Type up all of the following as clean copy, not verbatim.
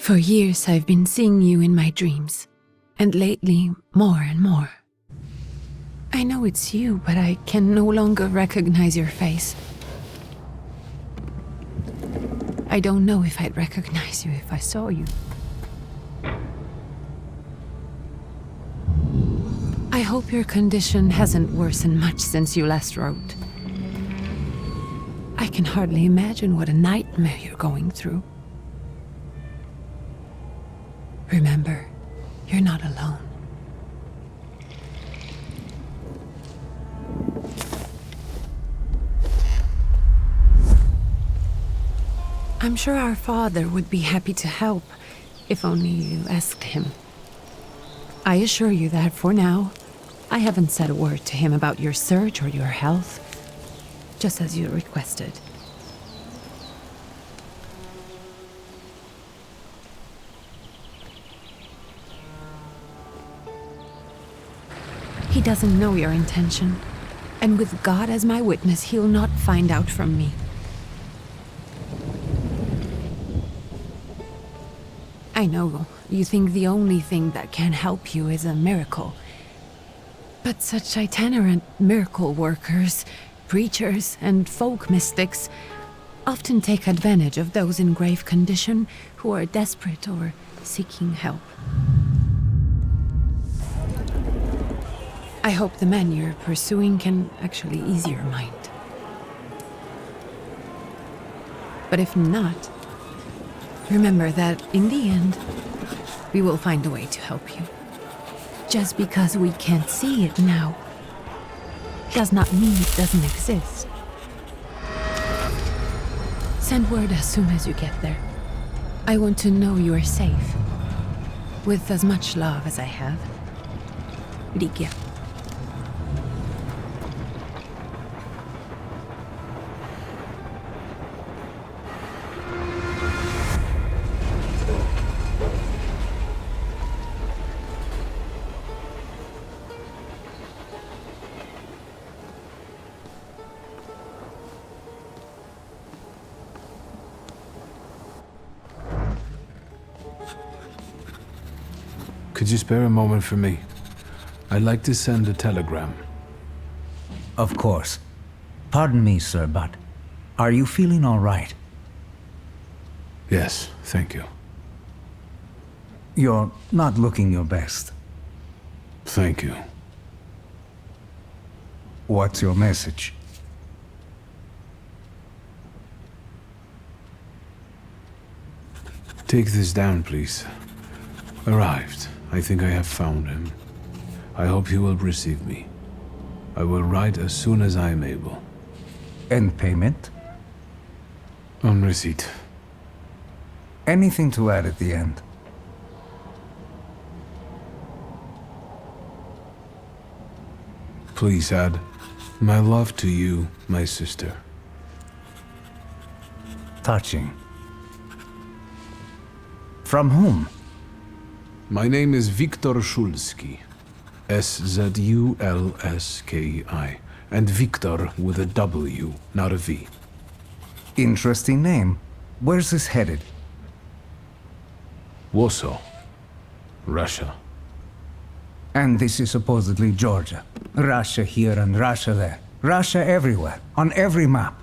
For years I've been seeing you in my dreams, and lately more and more. I know it's you, but I can no longer recognize your face. I don't know if I'd recognize you if I saw you. I hope your condition hasn't worsened much since you last wrote. I can hardly imagine what a nightmare you're going through. Remember, you're not alone. I'm sure our father would be happy to help, if only you asked him. I assure you that for now, I haven't said a word to him about your search or your health, just as you requested. He doesn't know your intention, and with God as my witness, he'll not find out from me. I know you think the only thing that can help you is a miracle. But such itinerant miracle workers, preachers, and folk mystics often take advantage of those in grave condition who are desperate or seeking help. I hope the man you're pursuing can actually ease your mind. But if not, remember that in the end, we will find a way to help you. Just because we can't see it now does not mean it doesn't exist. Send word as soon as you get there. I want to know you are safe. With as much love as I have. Ligia. Could you spare a moment for me? I'd like to send a telegram. Of course. Pardon me, sir, but are you feeling all right? Yes, thank you. You're not looking your best. Thank you. What's your message? Take this down, please. Arrived. I think I have found him. I hope he will receive me. I will write as soon as I am able. And payment? On receipt. Anything to add at the end? Please add, my love to you, my sister. touching. From whom? My name is Viktor Szulski. Szulski. And Viktor with a W, not a V. Interesting name. Where's this headed? Warsaw. Russia. And this is supposedly Georgia. Russia here and Russia there. Russia everywhere, on every map.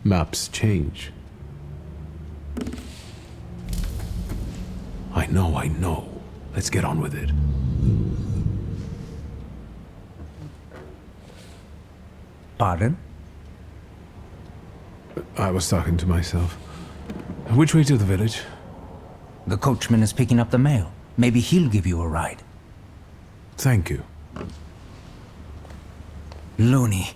Maps change. I know. Let's get on with it. Pardon? I was talking to myself. Which way to the village? The coachman is picking up the mail. Maybe he'll give you a ride. Thank you. Loony.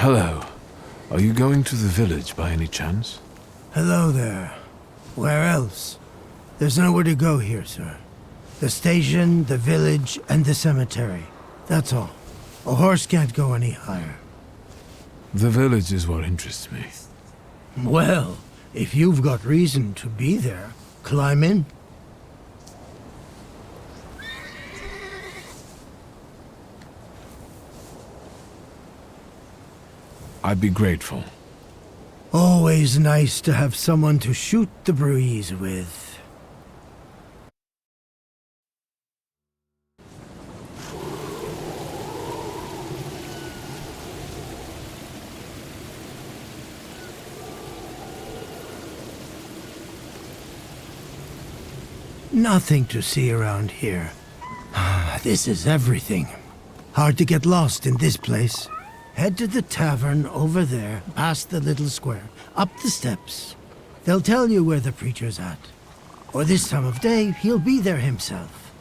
Hello. Are you going to the village by any chance? Hello there. Where else? There's nowhere to go here, sir. The station, the village, and the cemetery. That's all. A horse can't go any higher. The village is what interests me. Well, if you've got reason to be there, climb in. I'd be grateful. Always nice to have someone to shoot the breeze with. Nothing to see around here. This is everything. Hard to get lost in this place. Head to the tavern over there, past the little square, up the steps. They'll tell you where the preacher's at. Or this time of day, he'll be there himself.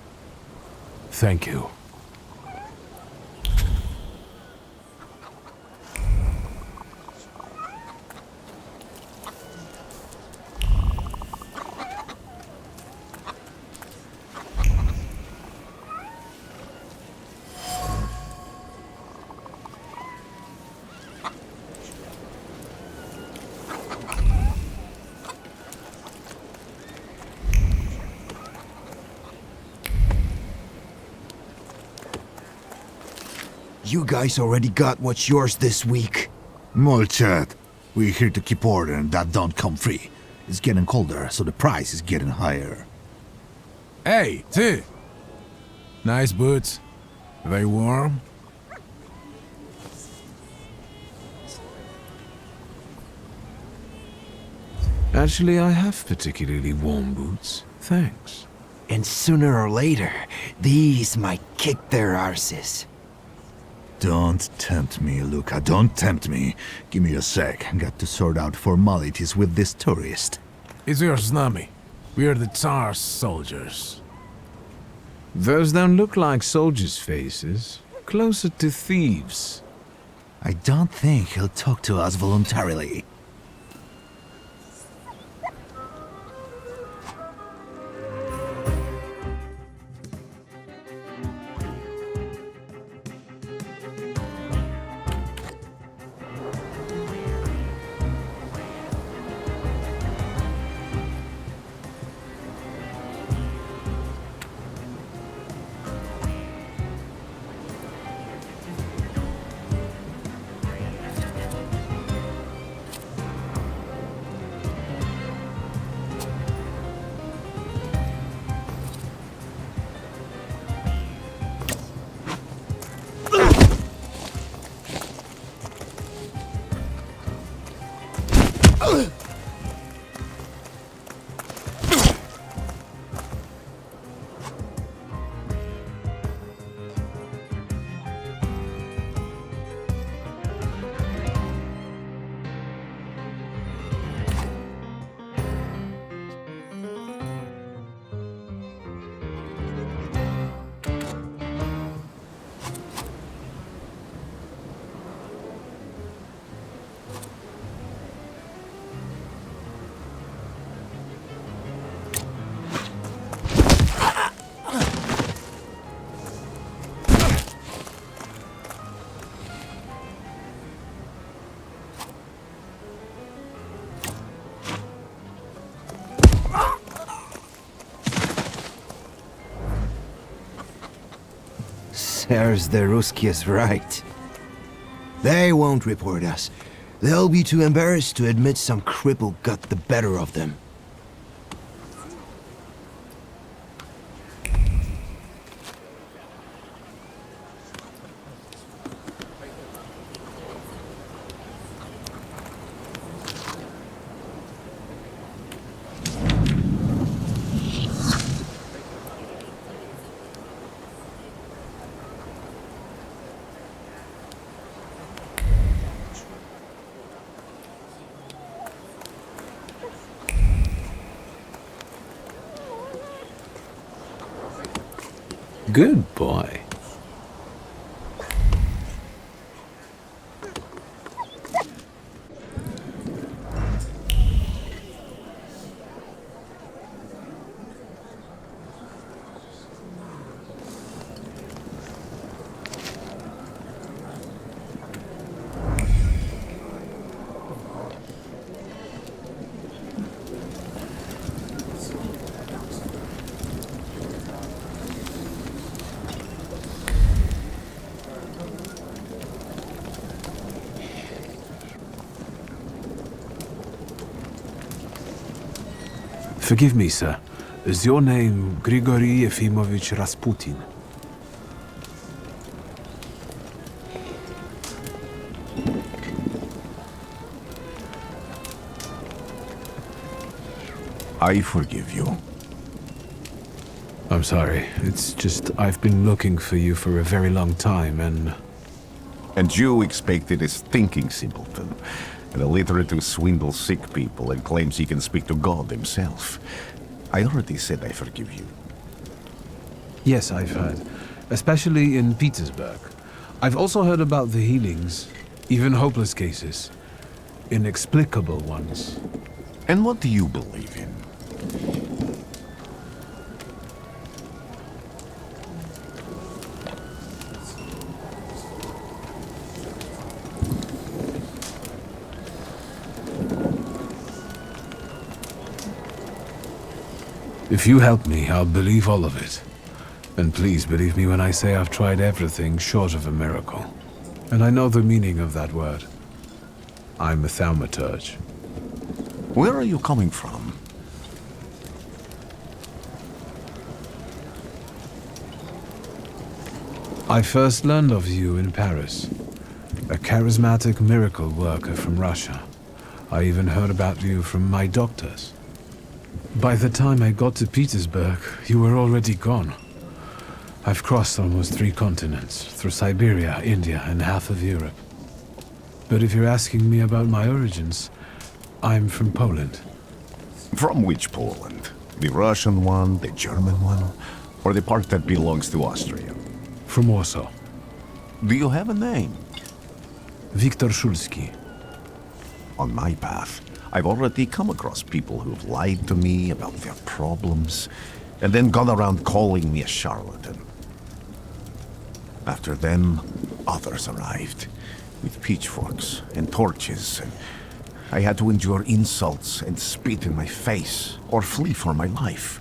Thank you. You guys already got what's yours this week. Molchat, we're here to keep order and that don't come free. It's getting colder, so the price is getting higher. Hey, T! Nice boots. They warm? Actually, I have particularly warm boots. Thanks. And sooner or later, these might kick their arses. Don't tempt me, Luca, don't tempt me. Give me a sec, got to sort out formalities with this tourist. It's your Znami. We are the Tsar's soldiers. Those don't look like soldiers' faces. Closer to thieves. I don't think he'll talk to us voluntarily. Serves the Ruskies right. They won't report us. They'll be too embarrassed to admit some cripple got the better of them. Good boy. Forgive me, sir. Is your name Grigory Yefimovich Rasputin? I forgive you. I'm sorry. It's just I've been looking for you for a very long time, and... And you expected a thinking simpleton, an illiterate who swindles sick people and claims he can speak to God himself. I already said I forgive you. Yes, I've heard. Especially in Petersburg. I've also heard about the healings, even hopeless cases. Inexplicable ones. And what do you believe in? If you help me, I'll believe all of it. And please believe me when I say I've tried everything short of a miracle. And I know the meaning of that word. I'm a Thaumaturge. Where are you coming from? I first learned of you in Paris. A charismatic miracle worker from Russia. I even heard about you from my doctors. By the time I got to Petersburg, you were already gone. I've crossed almost 3 continents, through Siberia, India, and half of Europe. But if you're asking me about my origins, I'm from Poland. From which Poland? The Russian one, the German one? Or the part that belongs to Austria? From Warsaw. Do you have a name? Viktor Szulski. On my path, I've already come across people who've lied to me about their problems, and then gone around calling me a charlatan. After them, others arrived, with pitchforks and torches, and I had to endure insults and spit in my face, or flee for my life.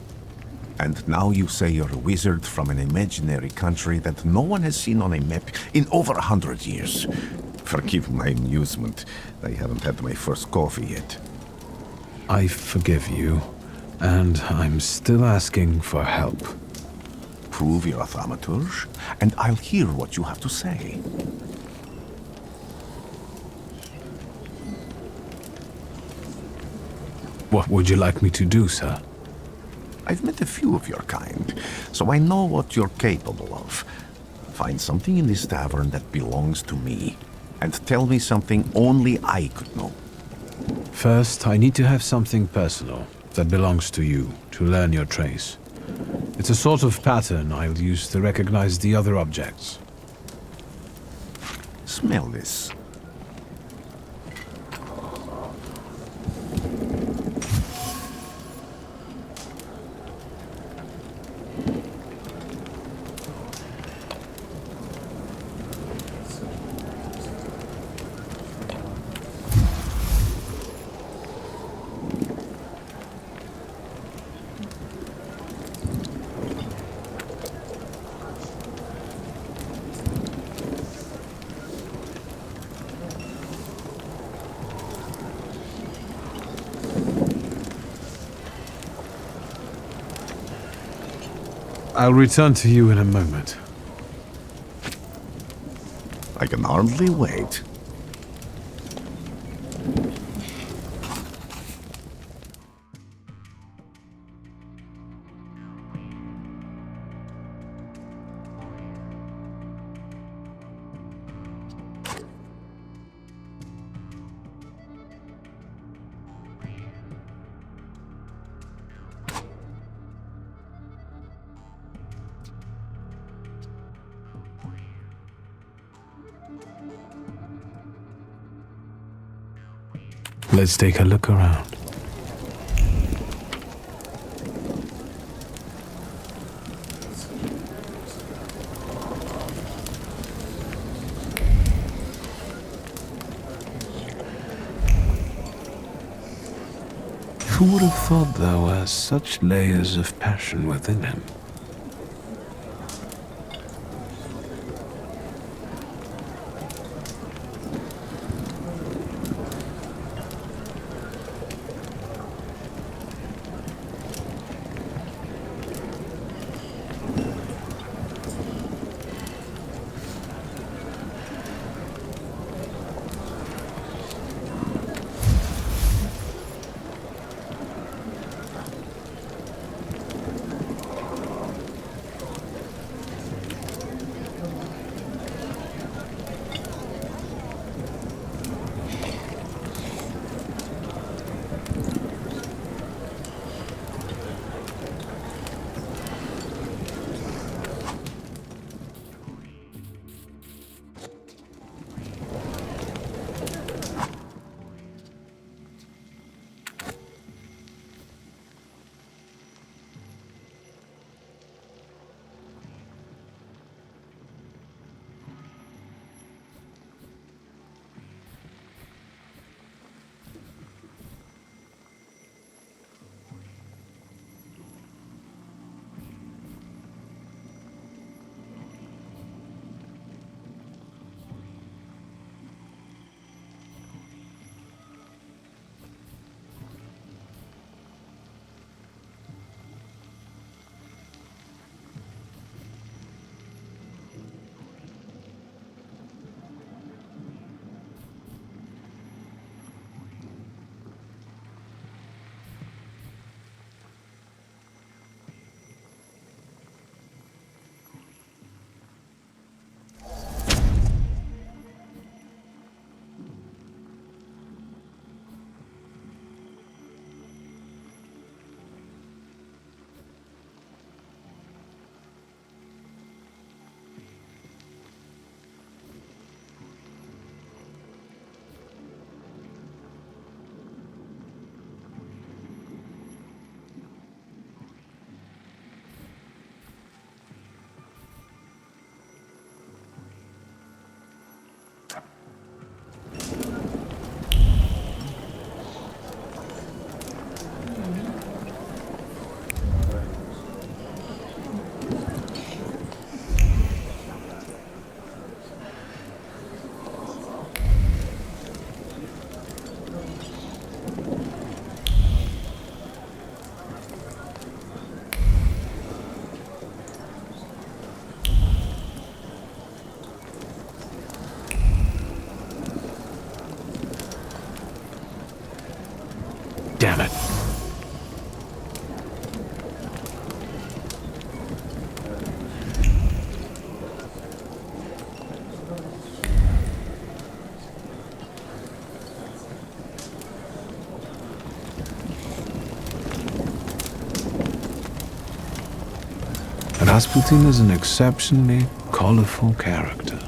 And now you say you're a wizard from an imaginary country that no one has seen on a map in over 100 years. Forgive my amusement. I haven't had my first coffee yet. I forgive you, and I'm still asking for help. Prove you're a Thaumaturge, and I'll hear what you have to say. What would you like me to do, sir? I've met a few of your kind, so I know what you're capable of. Find something in this tavern that belongs to me, and tell me something only I could know. First, I need to have something personal that belongs to you to learn your trace. It's a sort of pattern I'll use to recognize the other objects. Smell this. I'll return to you in a moment. I can hardly wait. Let's take a look around. Who would have thought there were such layers of passion within him? Damn it. Rasputin is an exceptionally colorful character.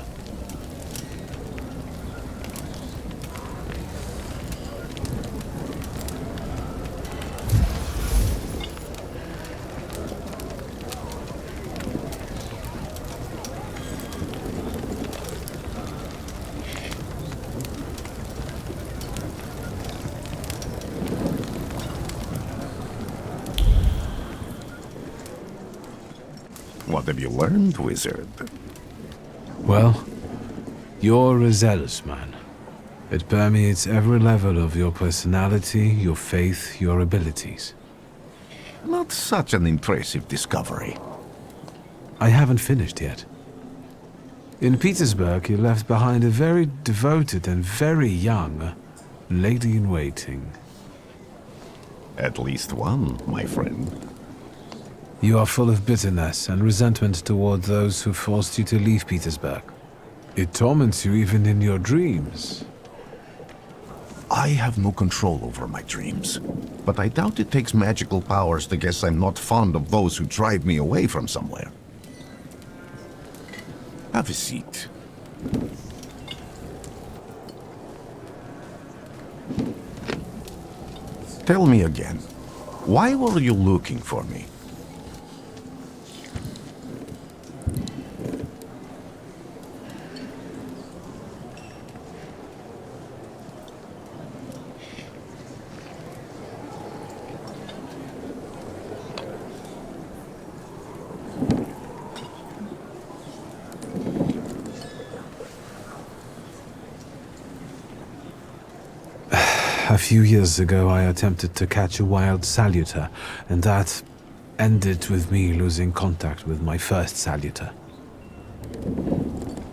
What have you learned, wizard? Well, you're a zealous man. It permeates every level of your personality, your faith, your abilities. Not such an impressive discovery. I haven't finished yet. In Petersburg, you left behind a very devoted and very young lady-in-waiting. At least one, my friend. You are full of bitterness and resentment toward those who forced you to leave Petersburg. It torments you even in your dreams. I have no control over my dreams, but I doubt it takes magical powers to guess I'm not fond of those who drive me away from somewhere. Have a seat. Tell me again, why were you looking for me? A few years ago, I attempted to catch a wild saluter, and that ended with me losing contact with my first saluter.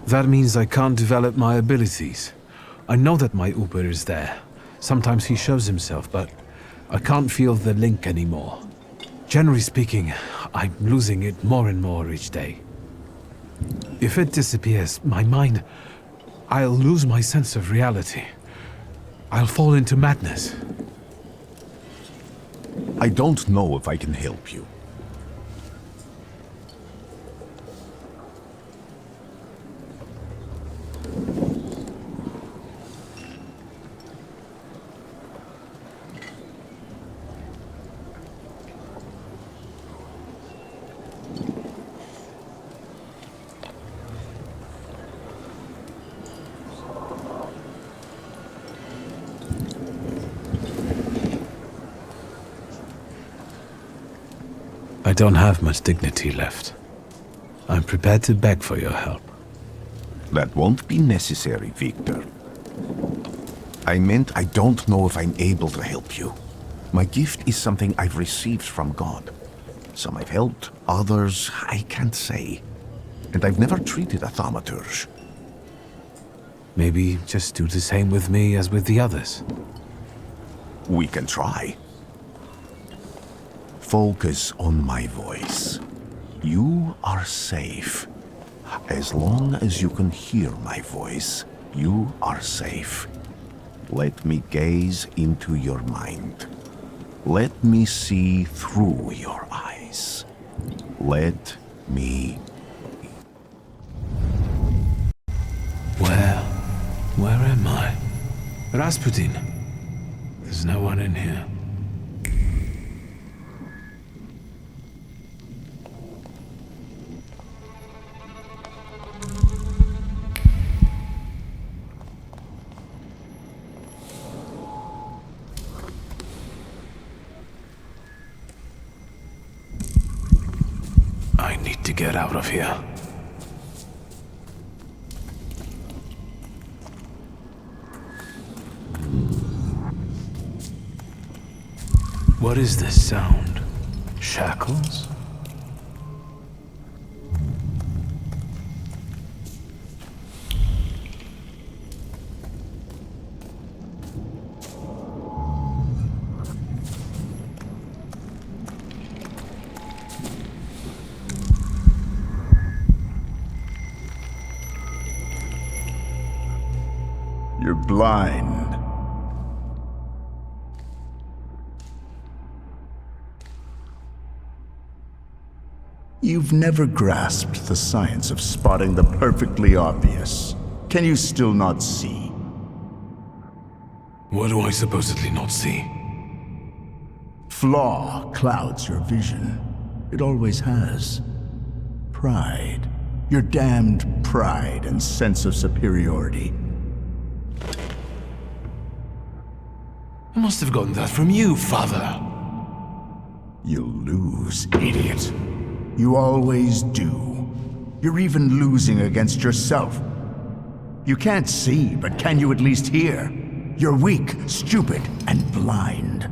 That means I can't develop my abilities. I know that my Uber is there. Sometimes he shows himself, but I can't feel the link anymore. Generally speaking, I'm losing it more and more each day. If it disappears, I'll lose my sense of reality. I'll fall into madness. I don't know if I can help you. I don't have much dignity left. I'm prepared to beg for your help. That won't be necessary, Victor. I meant I don't know if I'm able to help you. My gift is something I've received from God. Some I've helped, others I can't say. And I've never treated a thaumaturge. Maybe just do the same with me as with the others. We can try. Focus on my voice. You are safe. As long as you can hear my voice, you are safe. Let me gaze into your mind. Let me see through your eyes. Let me... Where am I? Rasputin. There's no one in here. I need to get out of here. What is this sound? Shackles? You're blind. You've never grasped the science of spotting the perfectly obvious. Can you still not see? What do I supposedly not see? Flaw clouds your vision. It always has. Pride. Your damned pride and sense of superiority. I must have gotten that from you, Father. You'll lose, idiot. You always do. You're even losing against yourself. You can't see, but can you at least hear? You're weak, stupid, and blind.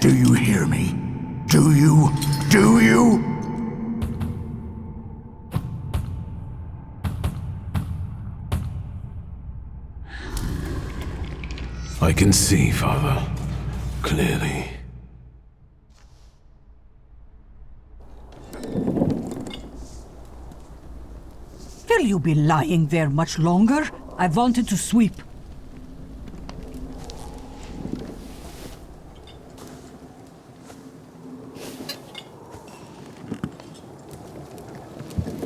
Do you hear me? Do you? Do you? I can see, Father. Clearly. Will you be lying there much longer? I wanted to sweep.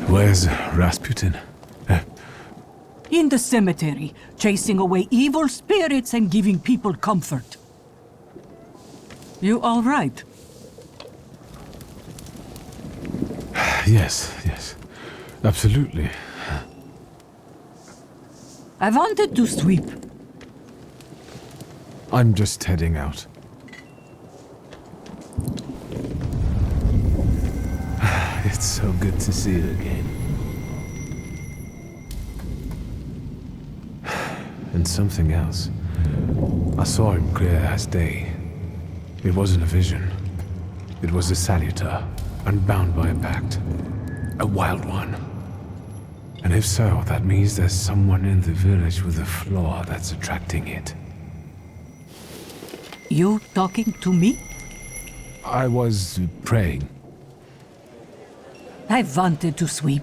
Where's Rasputin? In the cemetery, chasing away evil spirits and giving people comfort. You all right? Yes, absolutely. I wanted to sweep. I'm just heading out. It's so good to see you again. And something else. I saw him clear as day. It wasn't a vision. It was a saluter, unbound by a pact. A wild one. And if so, that means there's someone in the village with a flaw that's attracting it. You talking to me? I was praying. I wanted to sweep.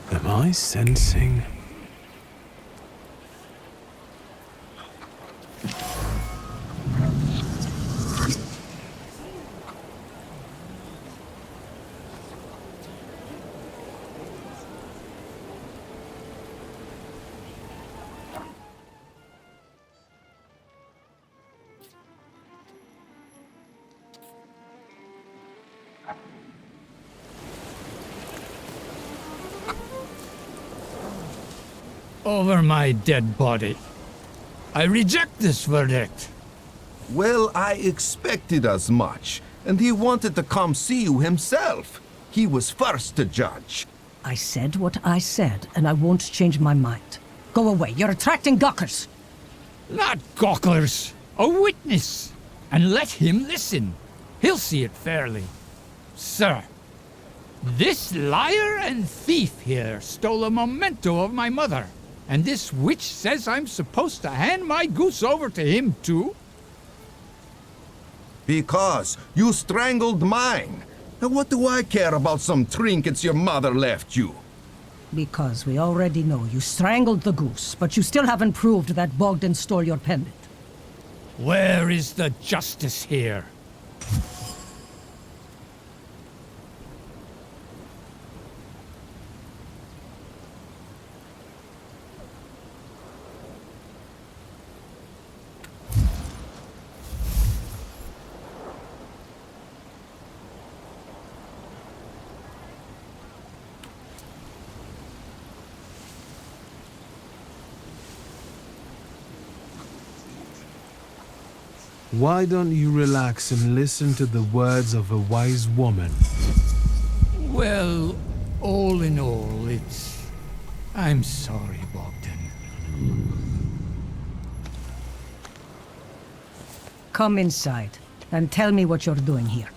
Am I sensing? Over my dead body. I reject this verdict. Well, I expected as much. And he wanted to come see you himself. He was first to judge. I said what I said, and I won't change my mind. Go away. You're attracting gawkers. Not gawkers. A witness. And let him listen. He'll see it fairly. Sir, this liar and thief here stole a memento of my mother. And this witch says I'm supposed to hand my goose over to him too? Because you strangled mine. And what do I care about some trinkets your mother left you? Because we already know you strangled the goose, but you still haven't proved that Bogdan stole your pendant. Where is the justice here? Why don't you relax and listen to the words of a wise woman? Well, all in all, I'm sorry, Bogdan. Come inside, and tell me what you're doing here.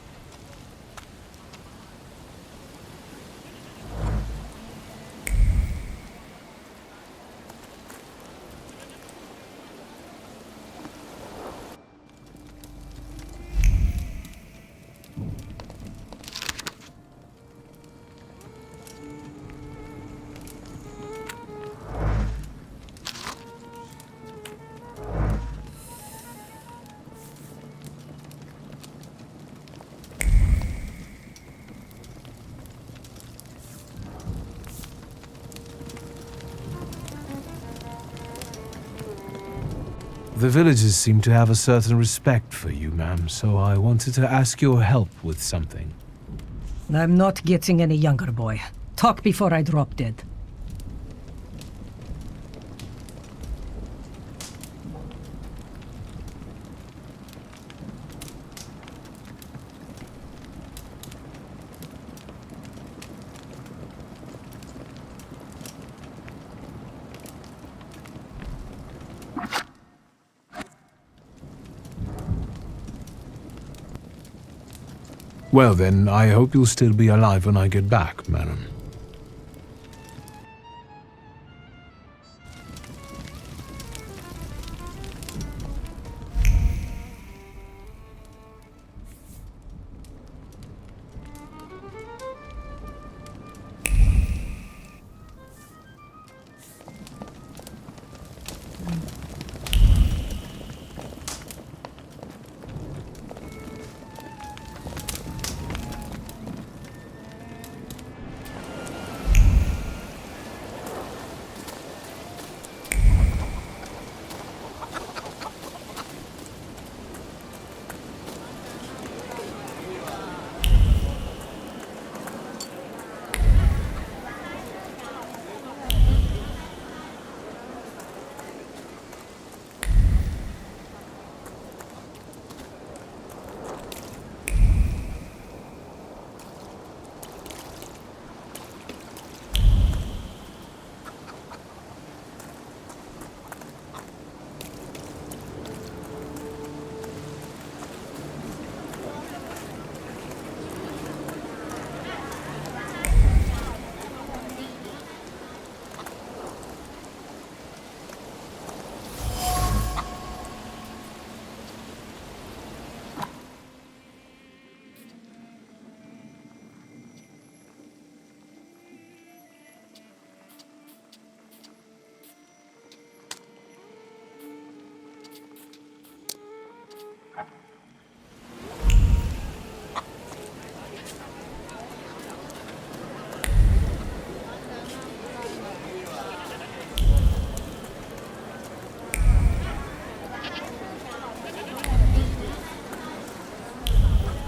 The villagers seem to have a certain respect for you, ma'am, so I wanted to ask your help with something. I'm not getting any younger, boy. Talk before I drop dead. Well then, I hope you'll still be alive when I get back, madam.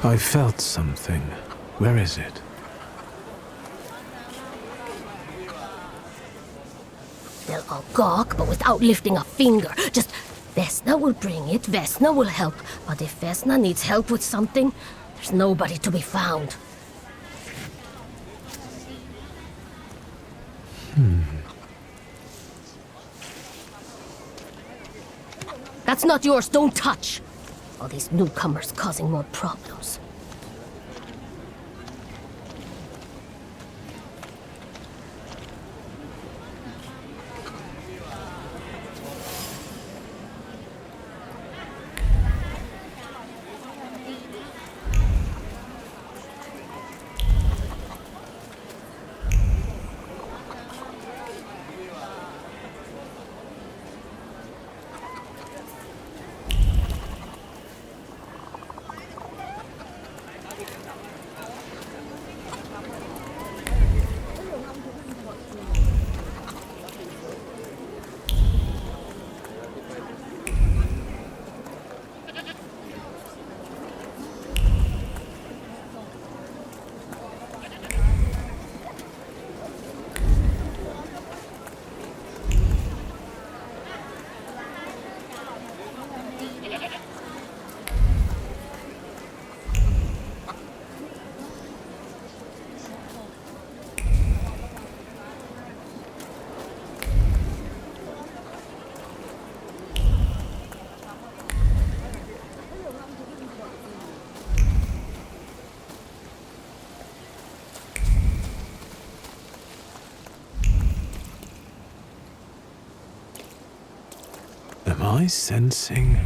I felt something. Where is it? They'll all gawk, but without lifting a finger. Just, Vesna will bring it, Vesna will help. But if Vesna needs help with something, There's nobody to be found. That's not yours, don't touch! All these newcomers causing more problems. Am I sensing?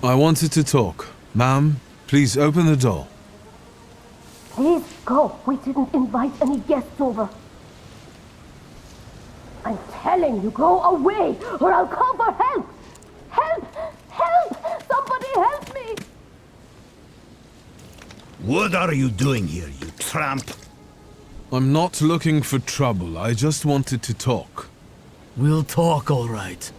I wanted to talk. Ma'am, please open the door. Please go. We didn't invite any guests over. I'm telling you, go away, or I'll call for help! Help! Help! Somebody help me! What are you doing here, you tramp? I'm not looking for trouble. I just wanted to talk. We'll talk, all right.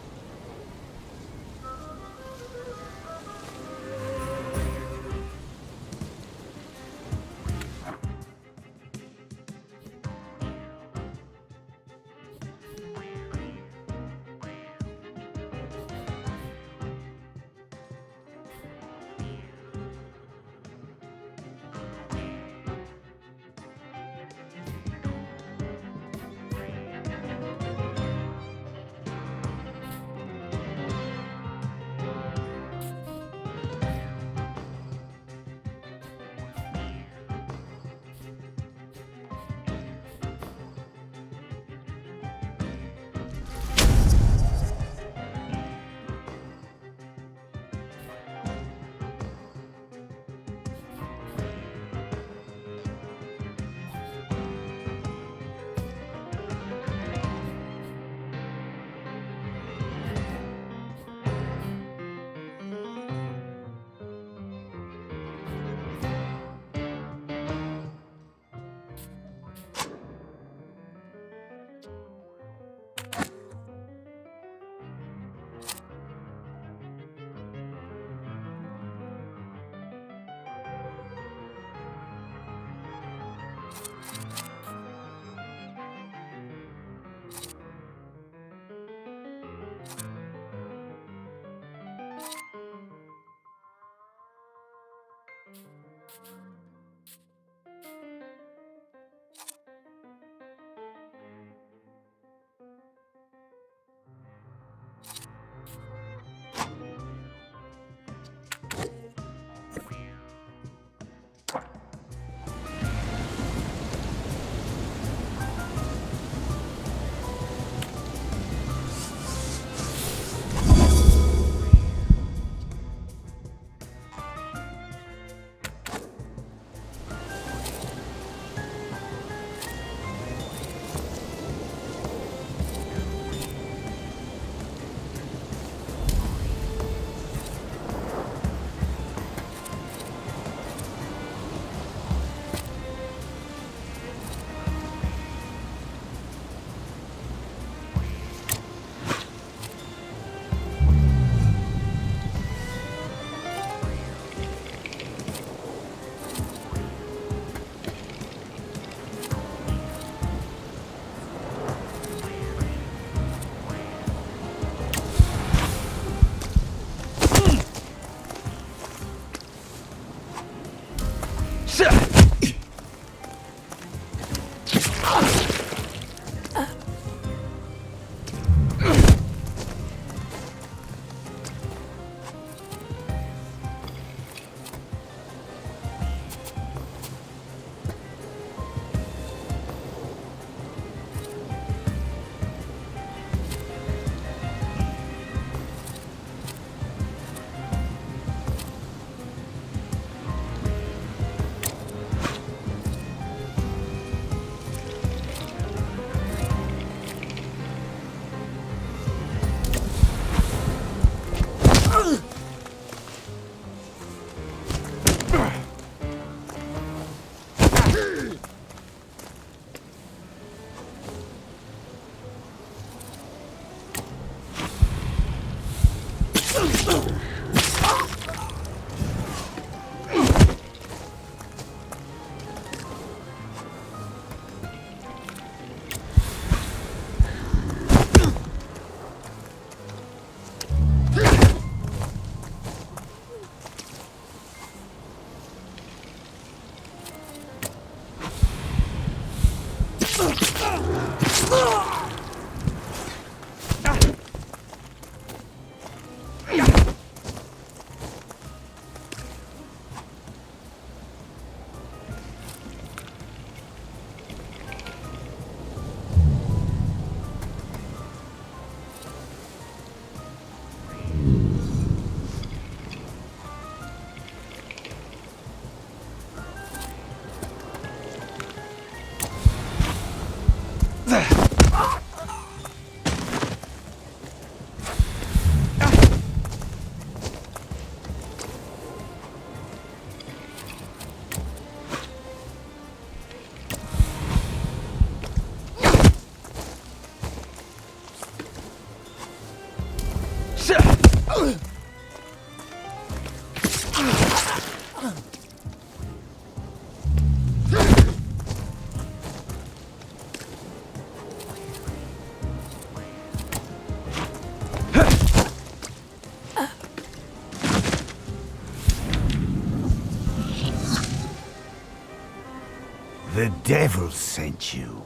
The devil sent you.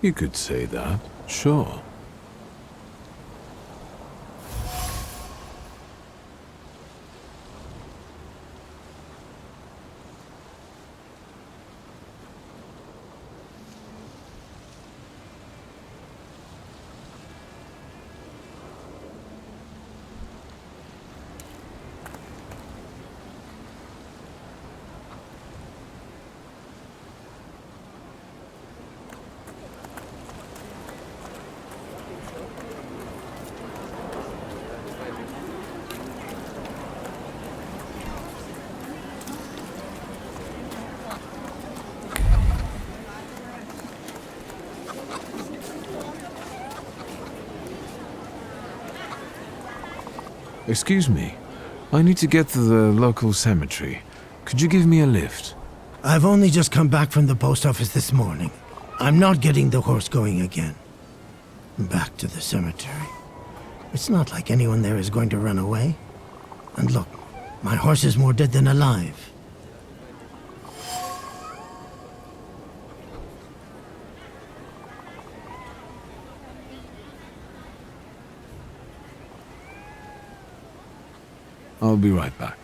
You could say that, sure. Excuse me. I need to get to the local cemetery. Could you give me a lift? I've only just come back from the post office this morning. I'm not getting the horse going again. Back to the cemetery. It's not like anyone there is going to run away. And look, my horse is more dead than alive. I'll be right back.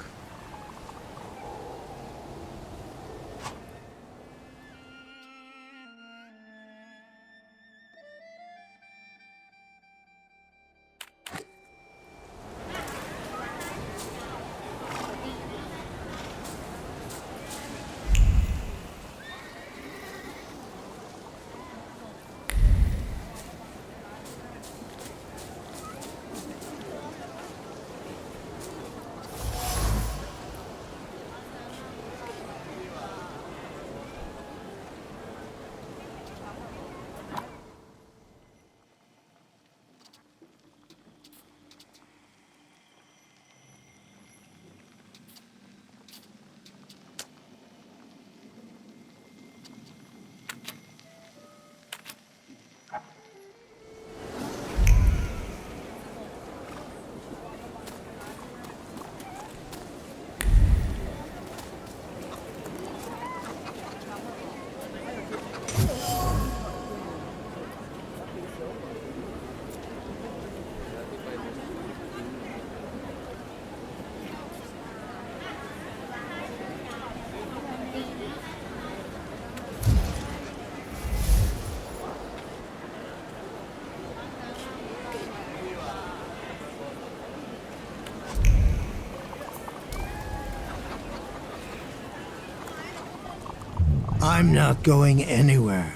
I'm not going anywhere.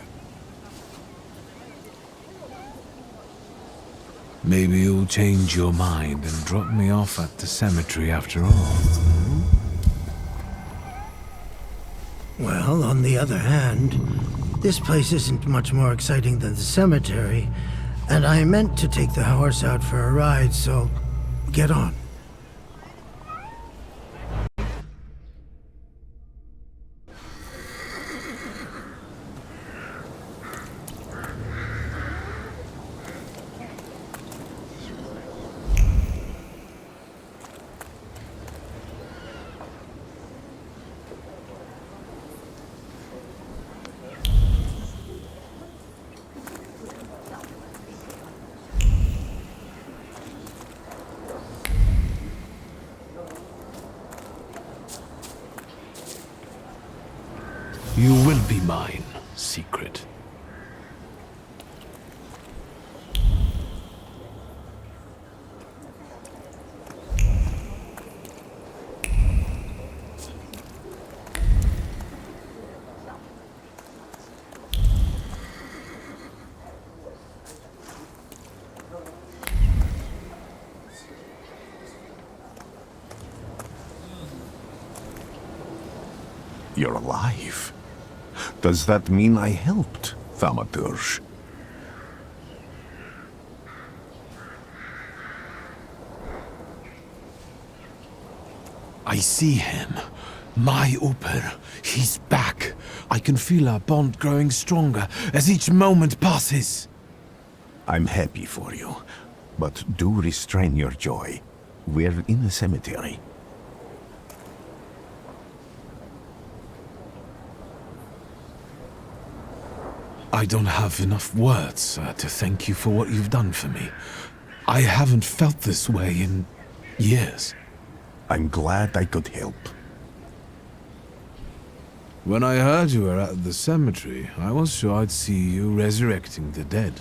Maybe you'll change your mind and drop me off at the cemetery after all. Well, on the other hand, this place isn't much more exciting than the cemetery, and I meant to take the horse out for a ride, so get on. You will be mine, secret. You're alive. Does that mean I helped, Thaumaturge? I see him. My Uper, he's back. I can feel our bond growing stronger as each moment passes. I'm happy for you, but do restrain your joy. We're in the cemetery. I don't have enough words to thank you for what you've done for me. I haven't felt this way in years. I'm glad I could help. When I heard you were at the cemetery, I was sure I'd see you resurrecting the dead.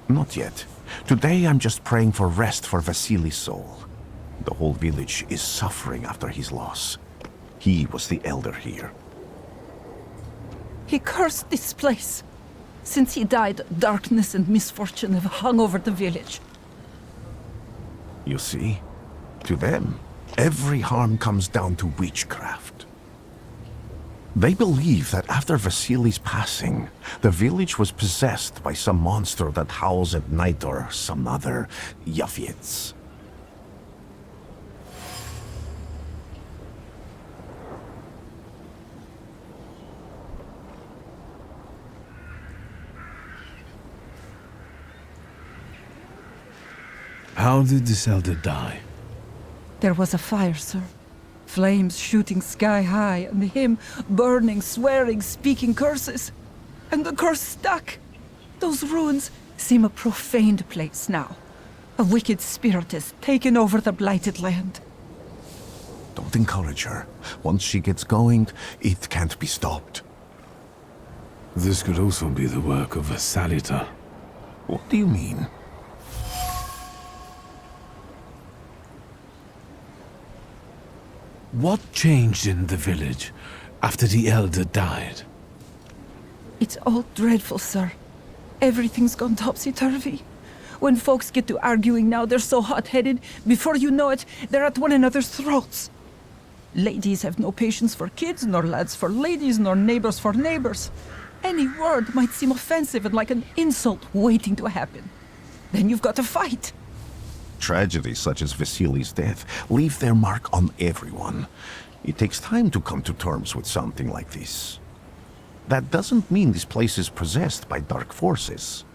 Not yet. Today I'm just praying for rest for Vasily's soul. The whole village is suffering after his loss. He was the elder here. He cursed this place. Since he died, darkness and misfortune have hung over the village. You see? To them, every harm comes down to witchcraft. They believe that after Vasily's passing, the village was possessed by some monster that howls at night or some other Yafiets. How did this elder die? There was a fire, sir. Flames shooting sky high, and him burning, swearing, speaking curses. And the curse stuck. Those ruins seem a profaned place now. A wicked spirit has taken over the blighted land. Don't encourage her. Once she gets going, it can't be stopped. This could also be the work of a Salita. What do you mean? What changed in the village after the elder died? It's all dreadful, sir. Everything's gone topsy-turvy. When folks get to arguing now, they're so hot-headed, before you know it, they're at one another's throats. Ladies have no patience for kids, nor lads for ladies, nor neighbors for neighbors. Any word might seem offensive and like an insult waiting to happen. Then you've got to fight. Tragedies such as Vasily's death leave their mark on everyone. It takes time to come to terms with something like this. That doesn't mean this place is possessed by dark forces.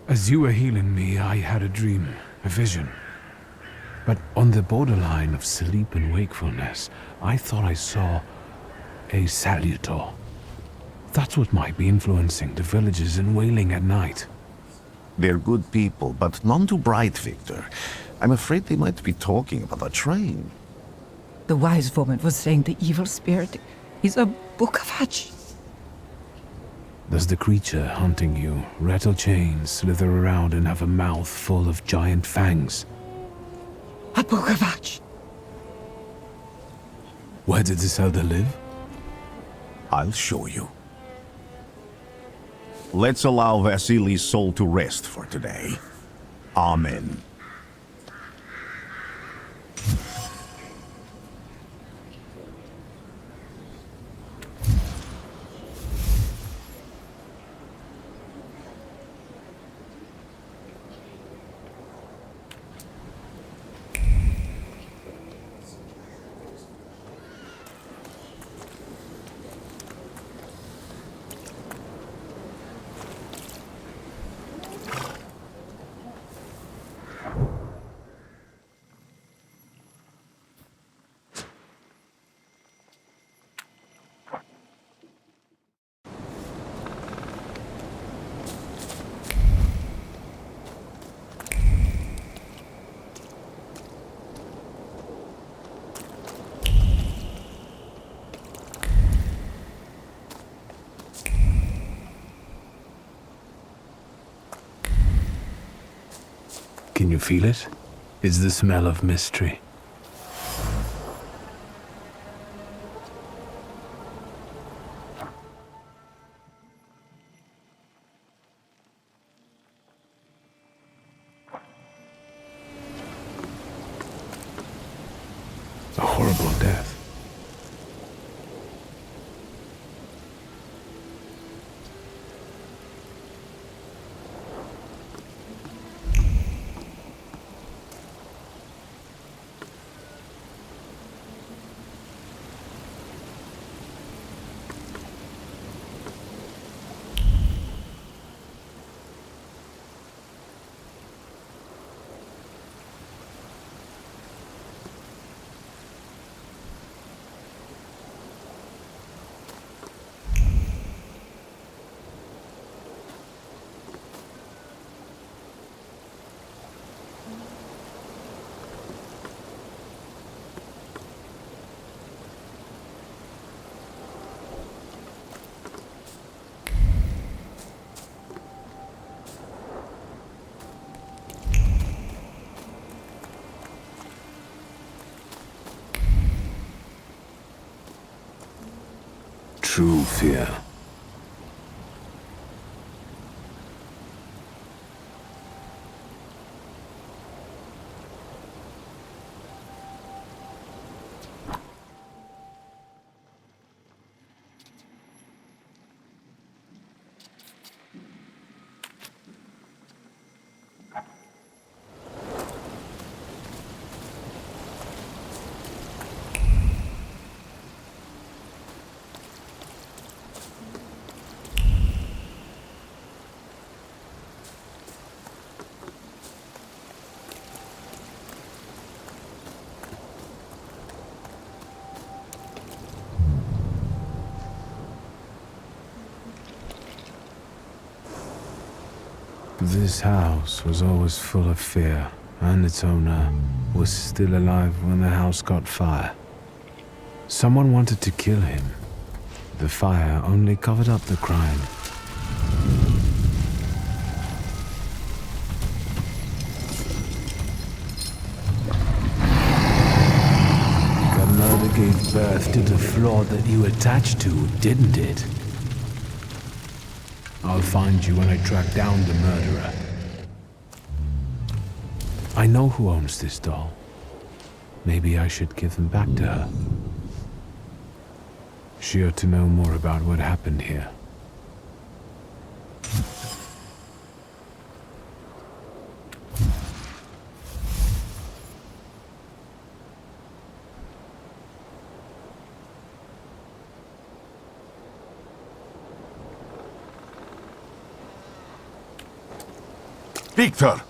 As you were healing me, I had a dream, a vision. But on the borderline of sleep and wakefulness, I thought I saw a salutor. That's what might be influencing the villagers in wailing at night. They're good people, but none too bright, Victor. I'm afraid they might be talking about a train. The wise woman was saying the evil spirit is a book of hatch. Does the creature hunting you rattle chains, slither around, and have a mouth full of giant fangs? A book of hatch. Where did this elder live? I'll show you. Let's allow Vasily's soul to rest for today. Amen. Can you feel it? It's the smell of mystery. A horrible death. true fear. This house was always full of fear, and its owner was still alive when the house caught fire. Someone wanted to kill him. The fire only covered up the crime. The murder gave birth to the flaw that you attached to, didn't it? I'll find you when I track down the murderer. I know who owns this doll. Maybe I should give them back to her. She ought to know more about what happened here. Victor!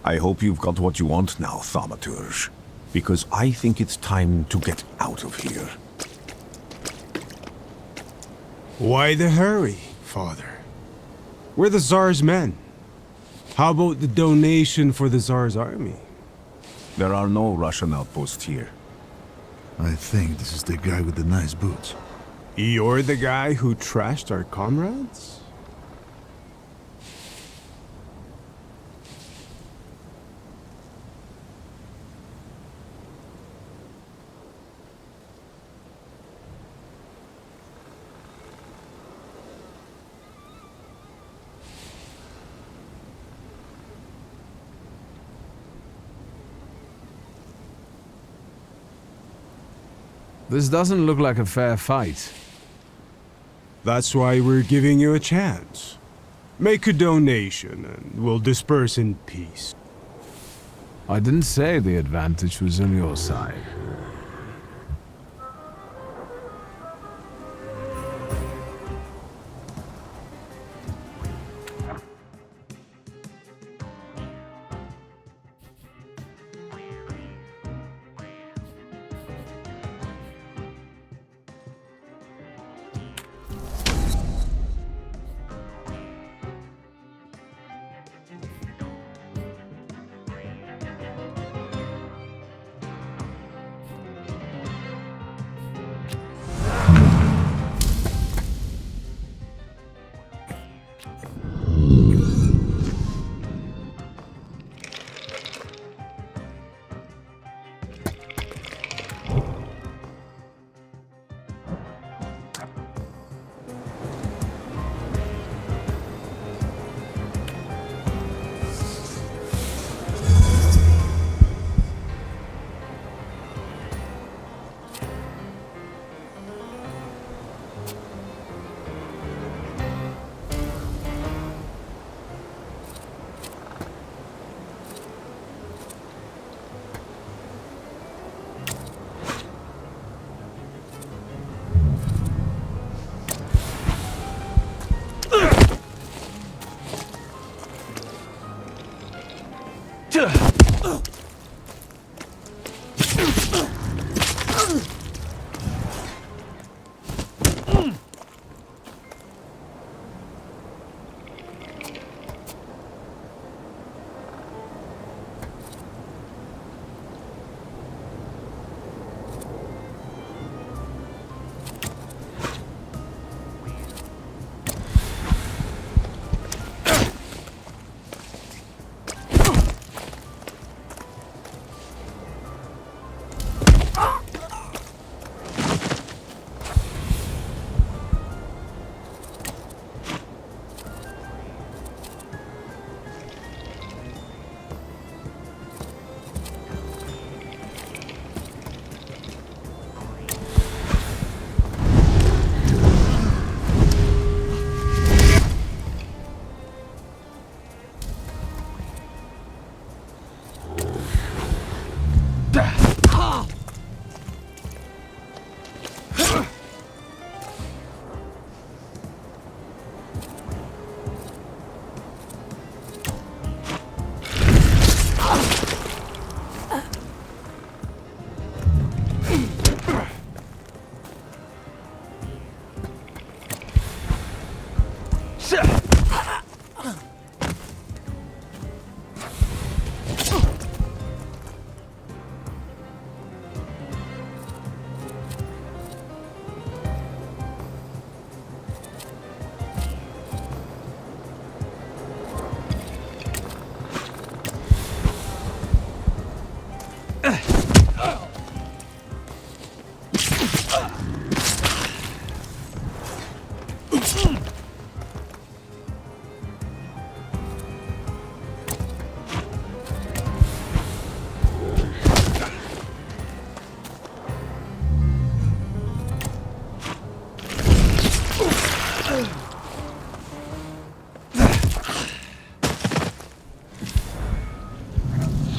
I hope you've got what you want now, Thaumaturge. Because I think it's time to get out of here. Why the hurry, Father? We're the Tsar's men. How about the donation for the Tsar's army? There are no Russian outposts here. I think this is the guy with the nice boots. You're the guy who trashed our comrades? This doesn't look like a fair fight. That's why we're giving you a chance. Make a donation and we'll disperse in peace. I didn't say the advantage was on your side.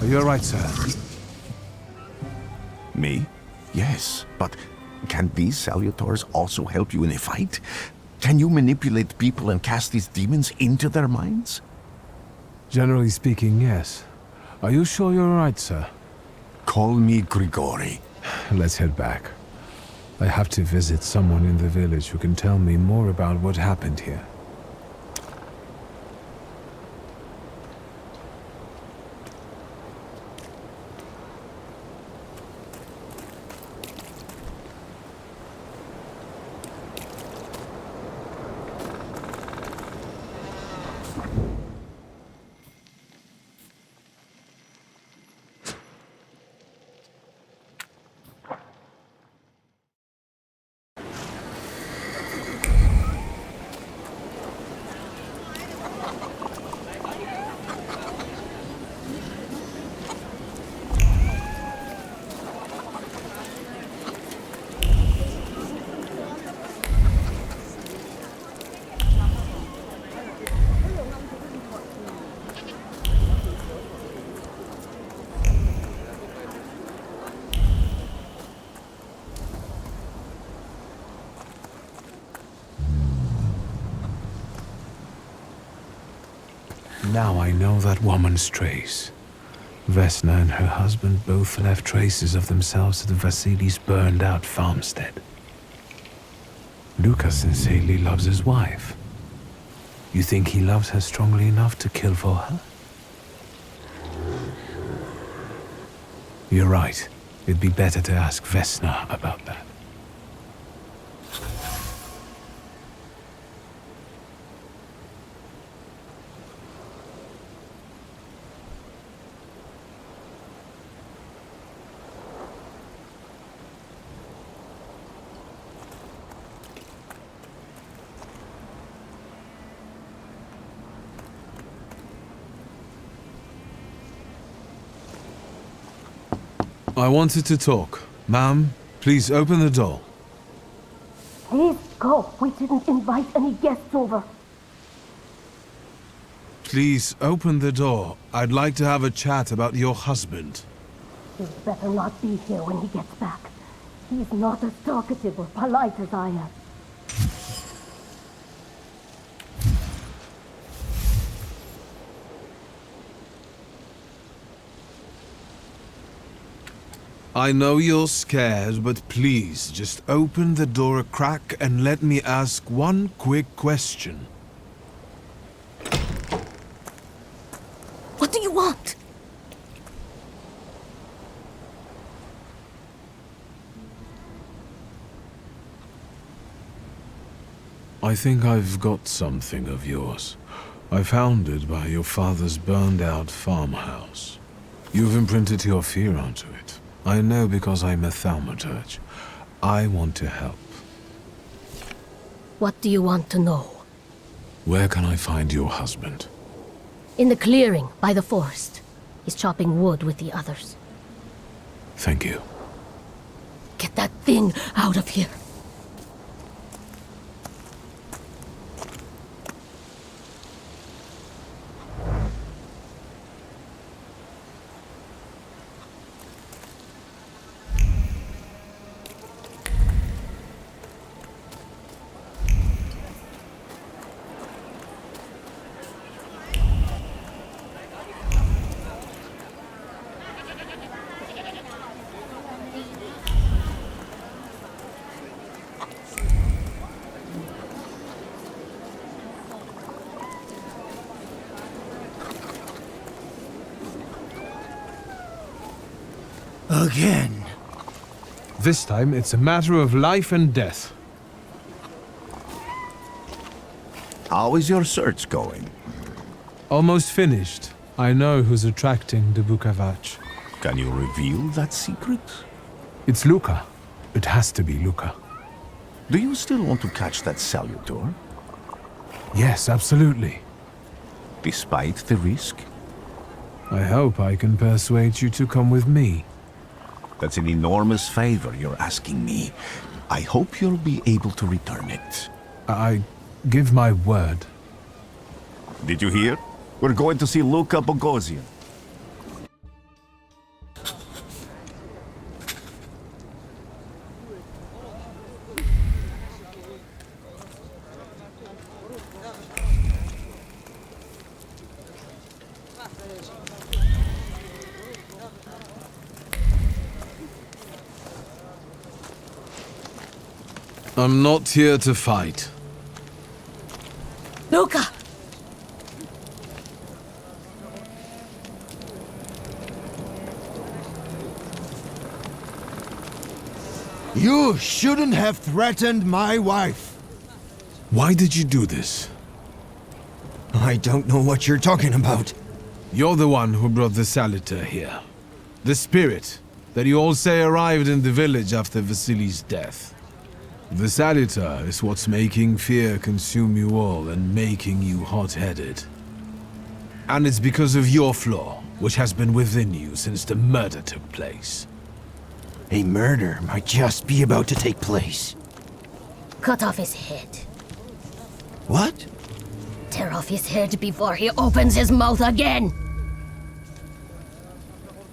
You're right, sir. Me? Yes, but can these salutors also help you in a fight? Can you manipulate people and cast these demons into their minds? Generally speaking, yes. Are you sure you're right, sir? Call me Grigori. Let's head back. I have to visit someone in the village who can tell me more about what happened here. Now I know that woman's trace. Vesna and her husband both left traces of themselves at Vasily's burned-out farmstead. Lucas sincerely loves his wife. You think he loves her strongly enough to kill for her? You're right. It'd be better to ask Vesna about that. I wanted to talk. Ma'am, please open the door. Please go. We didn't invite any guests over. Please open the door. I'd like to have a chat about your husband. He'd better not be here when he gets back. He's not as talkative or polite as I am. I know you're scared, but please just open the door a crack and let me ask one quick question. What do you want? I think I've got something of yours. I found it by your father's burned-out farmhouse. You've imprinted your fear onto it. I know because I'm a thaumaturge. I want to help. What do you want to know? Where can I find your husband? In the clearing, by the forest. He's chopping wood with the others. Thank you. Get that thing out of here. Again. This time it's a matter of life and death. How is your search going? Almost finished. I know who's attracting the Bukavach. Can you reveal that secret? It's Luca. It has to be Luca. Do you still want to catch that salutor? Yes, absolutely. Despite the risk? I hope I can persuade you to come with me. That's an enormous favor you're asking me. I hope you'll be able to return it. I give my word. Did you hear? We're going to see Luca Bogosian. I'm not here to fight. Luca! You shouldn't have threatened my wife. Why did you do this? I don't know what you're talking about. You're the one who brought the Saliter here. The spirit that you all say arrived in the village after Vasily's death. The Saliter is what's making fear consume you all and making you hot-headed. And it's because of your flaw, which has been within you since the murder took place. A murder might just be about to take place. Cut off his head. What? Tear off his head before he opens his mouth again!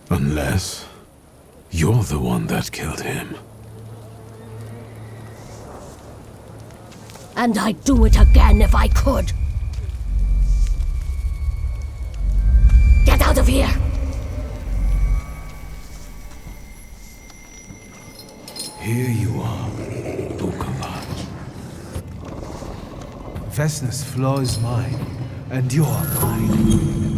Unless you're the one that killed him. And I'd do it again if I could. Get out of here! Here you are, Bukalan. Vesna's flaw is mine, and you're mine.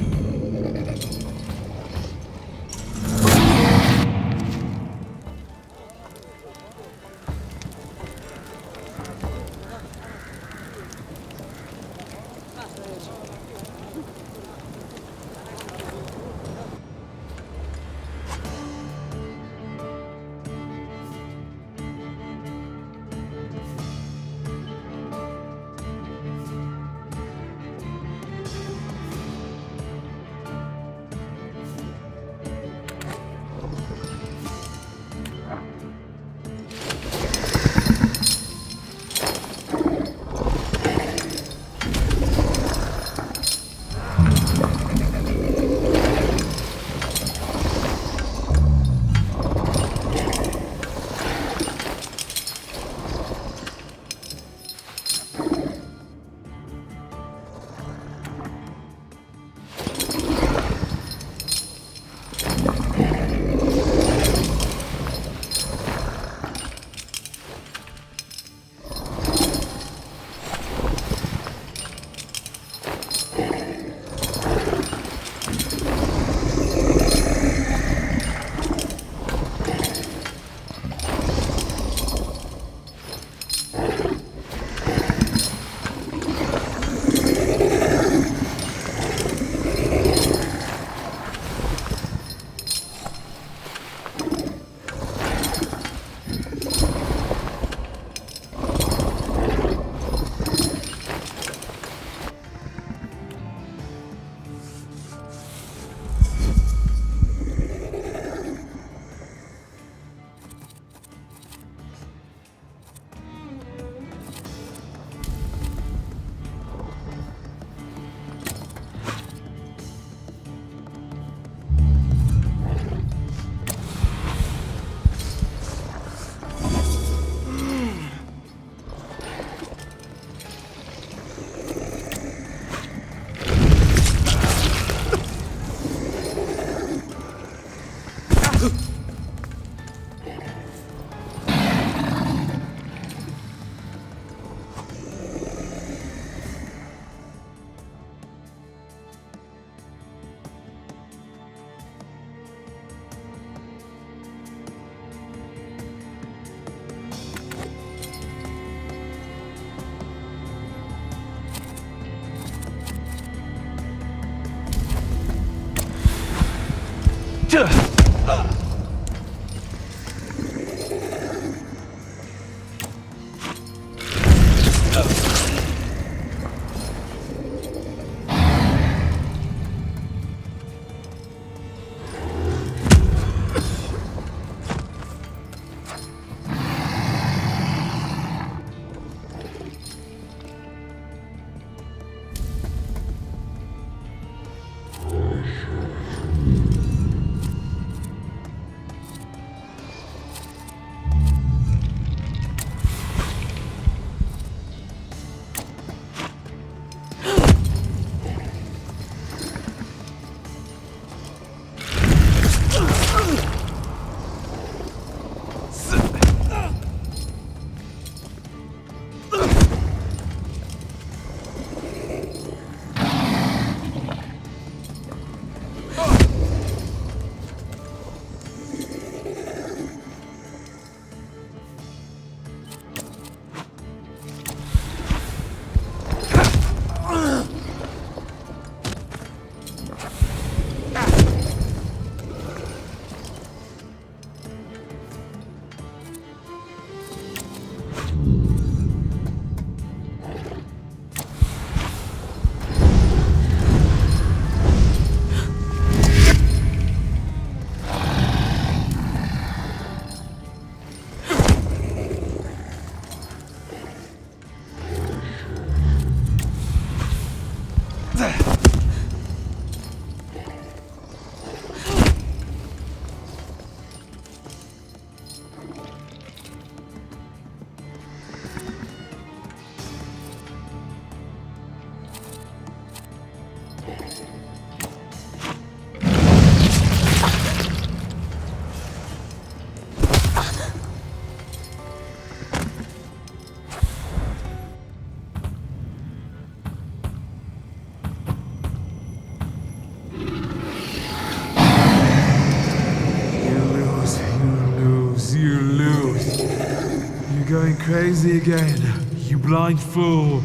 going crazy again. You blind fool.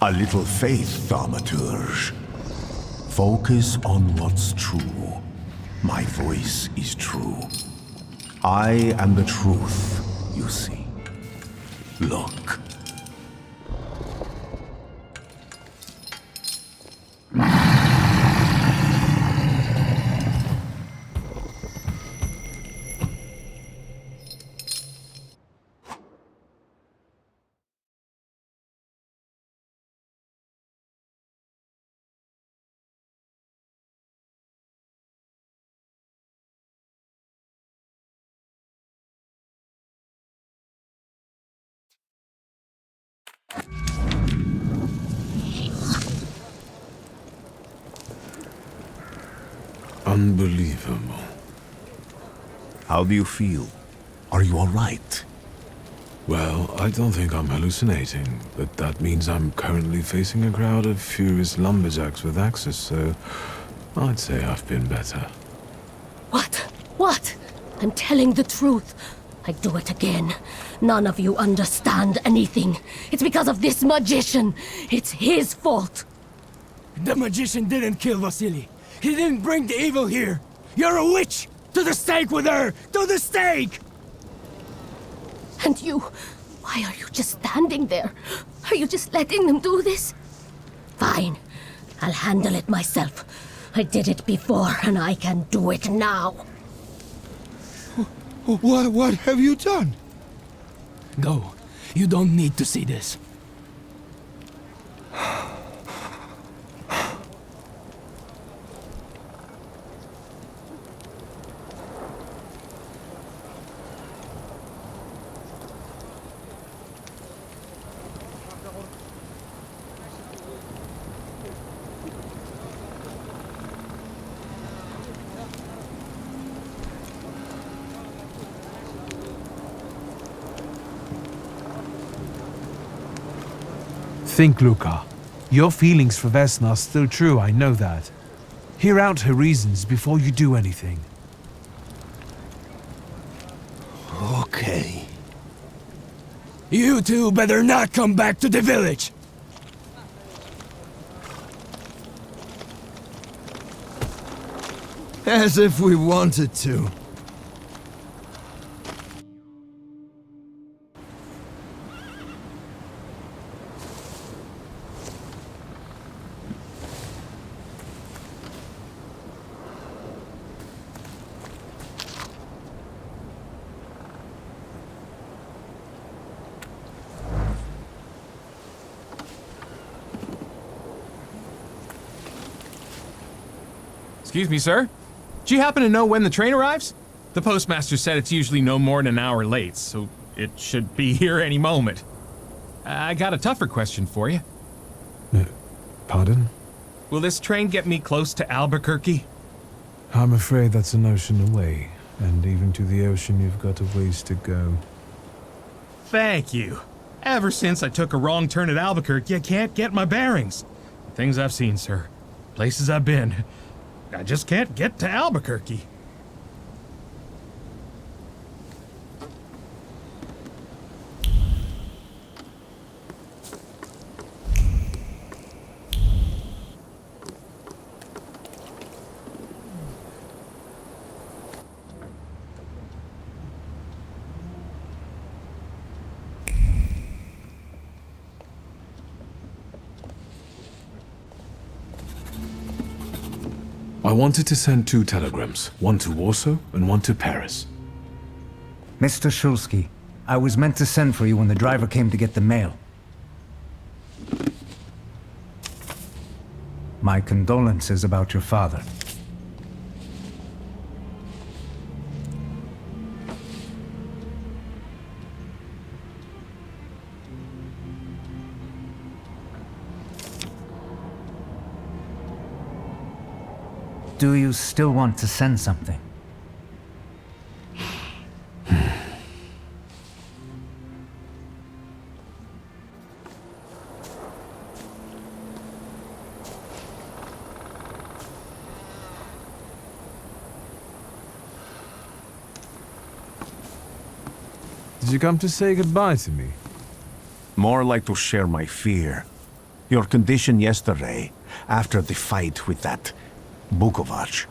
A little faith, Thaumaturge. Focus on what's true. My voice is true. I am the truth, you see. Look. Unbelievable. How do you feel? Are you all right? Well, I don't think I'm hallucinating, but that means I'm currently facing a crowd of furious lumberjacks with axes, so I'd say I've been better. What? What? I'm telling the truth. I do it again. None of you understand anything. It's because of this magician. It's his fault. The magician didn't kill Vasily. He didn't bring the evil here. You're a witch! To the stake with her! To the stake! And you, why are you just standing there? Are you just letting them do this? Fine. I'll handle it myself. I did it before, and I can do it now. What have you done? Go. You don't need to see this. Think, Luca. Your feelings for Vesna are still true, I know that. Hear out her reasons before you do anything. Okay. You two better not come back to the village! As if we wanted to. Excuse me, sir? Do you happen to know when the train arrives? The postmaster said it's usually no more than an hour late, so it should be here any moment. I got a tougher question for you. Pardon? Will this train get me close to Albuquerque? I'm afraid that's an ocean away, and even to the ocean you've got a ways to go. Thank you. Ever since I took a wrong turn at Albuquerque, I can't get my bearings. The things I've seen, sir. Places I've been. I just can't get to Albuquerque. I wanted to send 2 telegrams, one to Warsaw and one to Paris. Mr. Shulsky, I was meant to send for you when the driver came to get the mail. My condolences about your father. Do you still want to send something? Did you come to say goodbye to me? More like to share my fear. Your condition yesterday, after the fight with that Bukovac,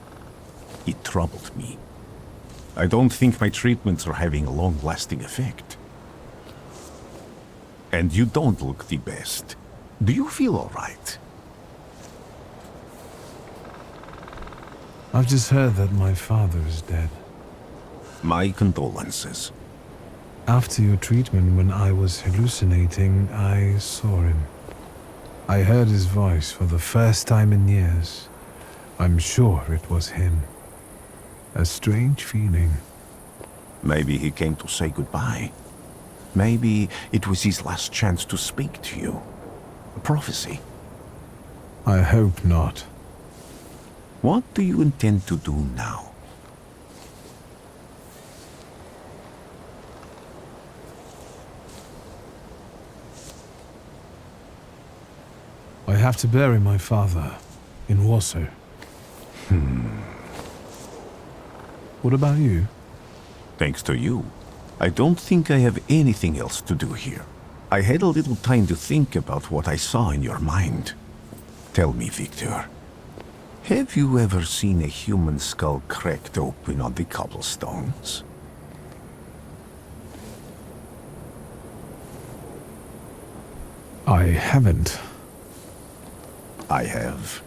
it troubled me. I don't think my treatments are having a long-lasting effect. And you don't look the best. Do you feel all right? I've just heard that my father is dead. My condolences. After your treatment, when I was hallucinating, I saw him. I heard his voice for the first time in years. I'm sure it was him. A strange feeling. Maybe he came to say goodbye. Maybe it was his last chance to speak to you. A prophecy. I hope not. What do you intend to do now? I have to bury my father in Warsaw. What about you? Thanks to you, I don't think I have anything else to do here. I had a little time to think about what I saw in your mind. Tell me, Victor, have you ever seen a human skull cracked open on the cobblestones? I haven't. I have.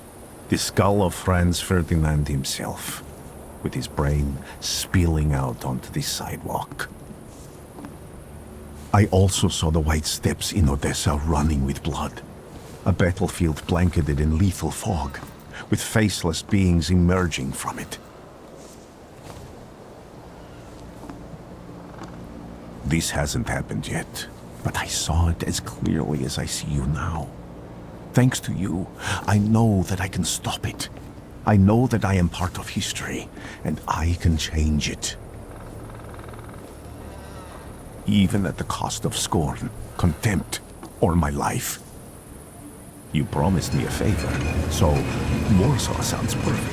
The skull of Franz Ferdinand himself, with his brain spilling out onto the sidewalk. I also saw the white steps in Odessa running with blood. A battlefield blanketed in lethal fog, with faceless beings emerging from it. This hasn't happened yet, but I saw it as clearly as I see you now. Thanks to you, I know that I can stop it. I know that I am part of history, and I can change it. Even at the cost of scorn, contempt, or my life. You promised me a favor, so Warsaw sounds perfect.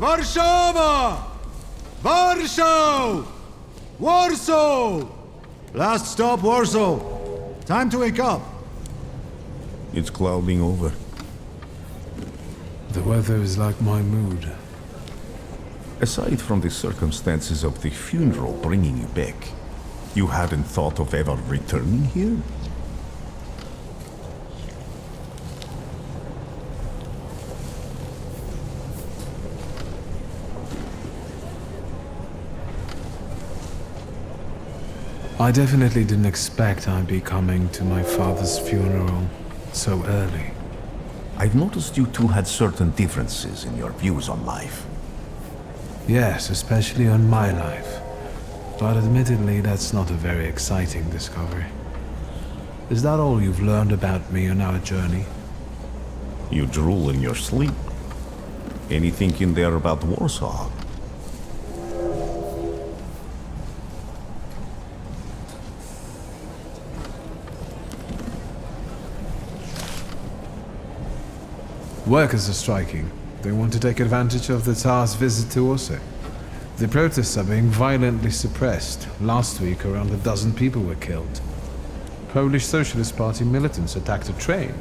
Warszawa! Warsaw! Warsaw! Last stop, Warsaw. Time to wake up. It's clouding over. The weather is like my mood. Aside from the circumstances of the funeral bringing you back, you hadn't thought of ever returning here? I definitely didn't expect I'd be coming to my father's funeral so early. I've noticed you two had certain differences in your views on life. Yes, especially on my life. But admittedly, that's not a very exciting discovery. Is that all you've learned about me on our journey? You drool in your sleep. Anything in there about Warsaw? Workers are striking. They want to take advantage of the Tsar's visit to Warsaw. The protests are being violently suppressed. Last week, around a dozen people were killed. Polish Socialist Party militants attacked a train.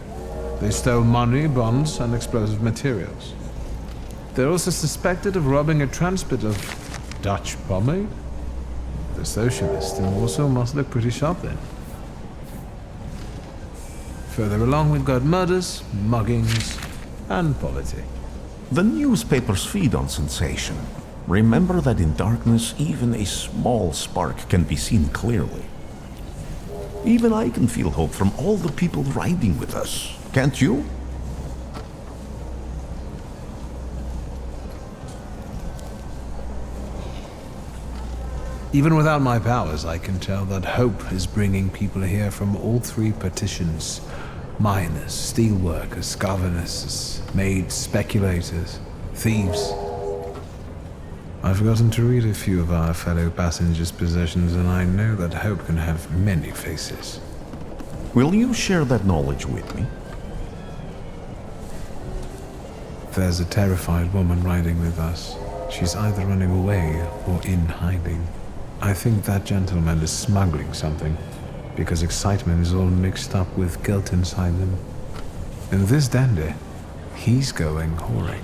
They stole money, bonds, and explosive materials. They're also suspected of robbing a transport of Dutch pomade. The socialists in Warsaw must look pretty sharp then. Further along, we've got murders, muggings, and poverty. The newspapers feed on sensation. Remember that in darkness, even a small spark can be seen clearly. Even I can feel hope from all the people riding with us. Can't you? Even without my powers, I can tell that hope is bringing people here from all three partitions. Miners, steelworkers, governesses, maids, speculators, thieves. I've forgotten to read a few of our fellow passengers' possessions, and I know that hope can have many faces. Will you share that knowledge with me? There's a terrified woman riding with us. She's either running away or in hiding. I think that gentleman is smuggling something, because excitement is all mixed up with guilt inside him. And this dandy, he's going whoring.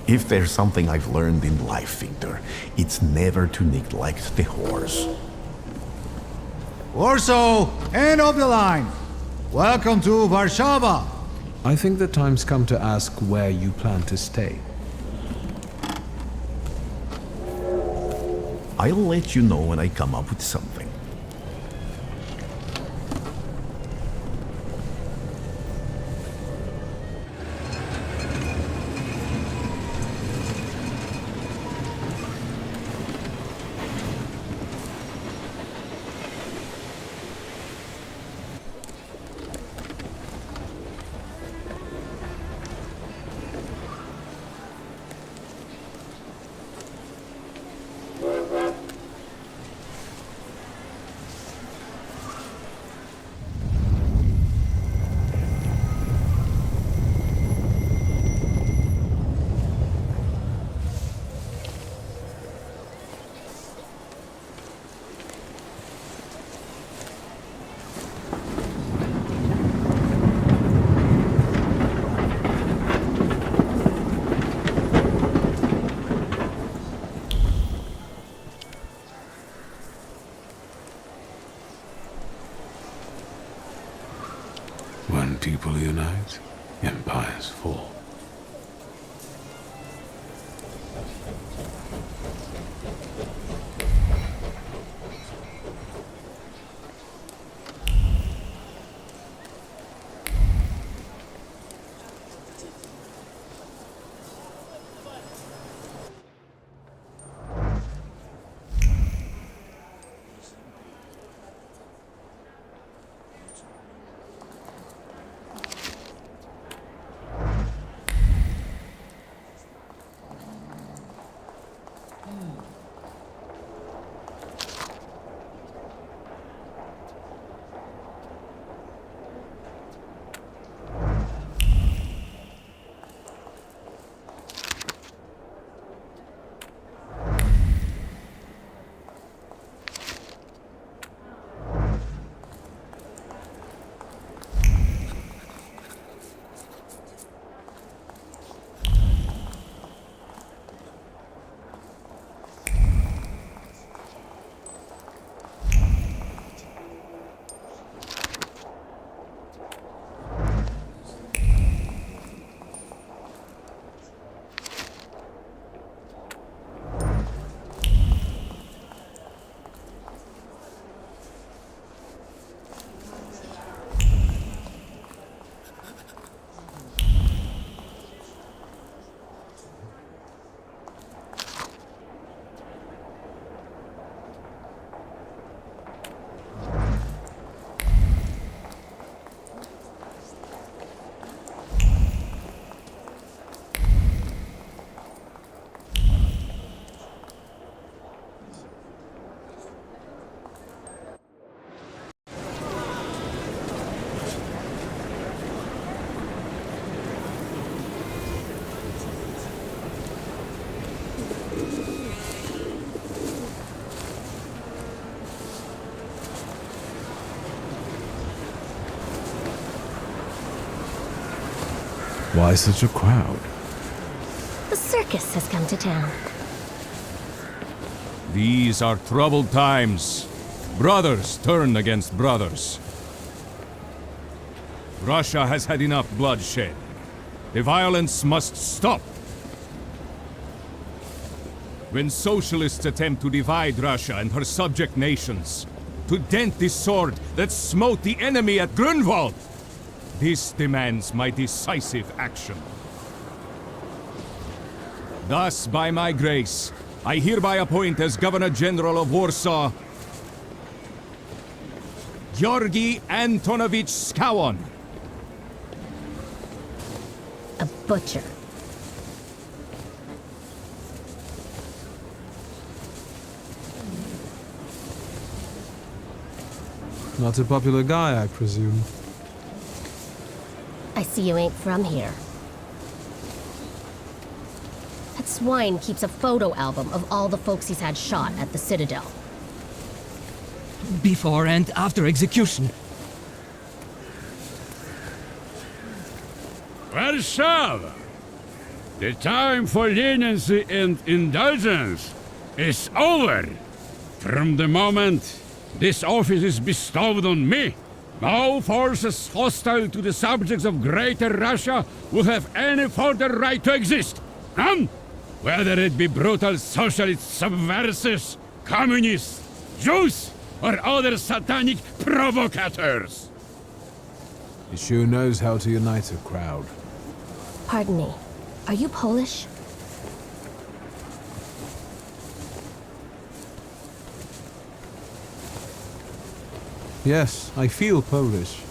If there's something I've learned in life, Victor, it's never to neglect the horse. Warsaw, end of the line. Welcome to Warszawa. I think the time's come to ask where you plan to stay. I'll let you know when I come up with something. Why such a crowd? The circus has come to town. These are troubled times. Brothers turn against brothers. Russia has had enough bloodshed. The violence must stop. When socialists attempt to divide Russia and her subject nations, to dent the sword that smote the enemy at Grunwald, this demands my decisive action. Thus, by my grace, I hereby appoint as Governor General of Warsaw, Georgi Antonovich Skowon. A butcher. Not a popular guy, I presume. I see you ain't from here. That swine keeps a photo album of all the folks he's had shot at the Citadel. Before and after execution. Warsaw! The time for leniency and indulgence is over. From the moment this office is bestowed on me, no forces hostile to the subjects of Greater Russia will have any further right to exist. None! Whether it be brutal socialist subversives, communists, Jews, or other satanic provocators. He sure knows how to unite a crowd. Pardon me, are you Polish? Yes, I feel Polish.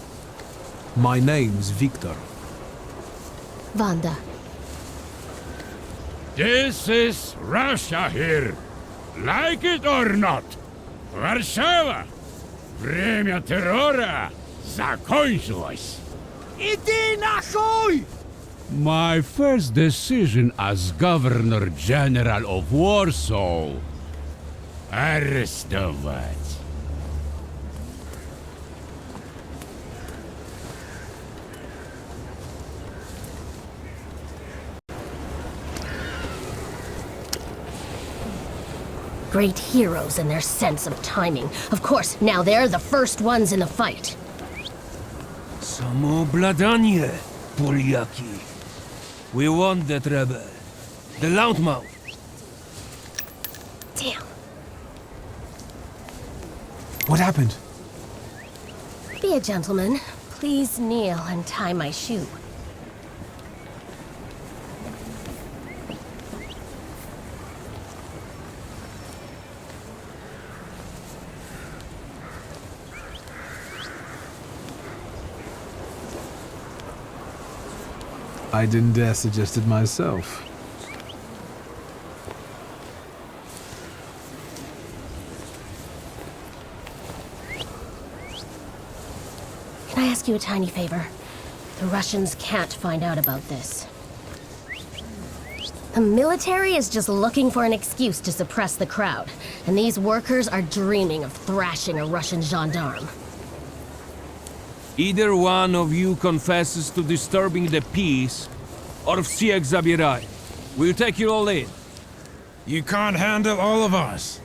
My name's Victor. Wanda. This is Russia here. Like it or not. Warszawa! Время террора закончилось. Иди нахуй! My first decision as Governor General of Warsaw. Arrestować. Great heroes in their sense of timing. Of course, now they're the first ones in the fight. Samoobladanie, Poliaki. We want that rebel. The loudmouth. Damn. What happened? Be a gentleman. Please kneel and tie my shoe. I didn't dare suggest it myself. Can I ask you a tiny favor? The Russians can't find out about this. The military is just looking for an excuse to suppress the crowd, and these workers are dreaming of thrashing a Russian gendarme. Either one of you confesses to disturbing the peace, or всех забирай. We'll take you all in. You can't handle all of us.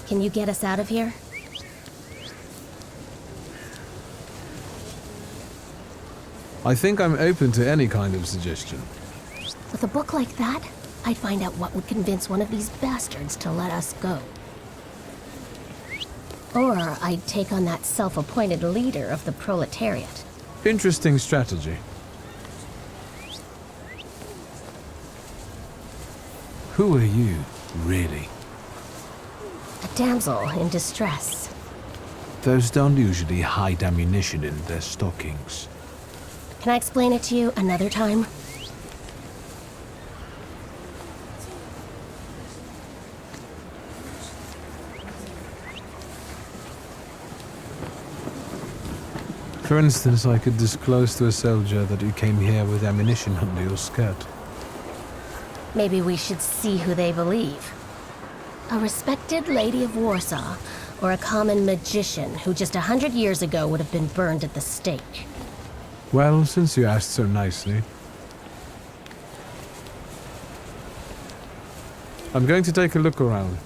Can you get us out of here? I think I'm open to any kind of suggestion. With a book like that, I'd find out what would convince one of these bastards to let us go. Or I'd take on that self-appointed leader of the proletariat. Interesting strategy. Who are you, really? A damsel in distress. Those don't usually hide ammunition in their stockings. Can I explain it to you another time? For instance, I could disclose to a soldier that you came here with ammunition under your skirt. Maybe we should see who they believe. A respected lady of Warsaw, or a common magician who just 100 years ago would have been burned at the stake. Well, since you asked so nicely. I'm going to take a look around.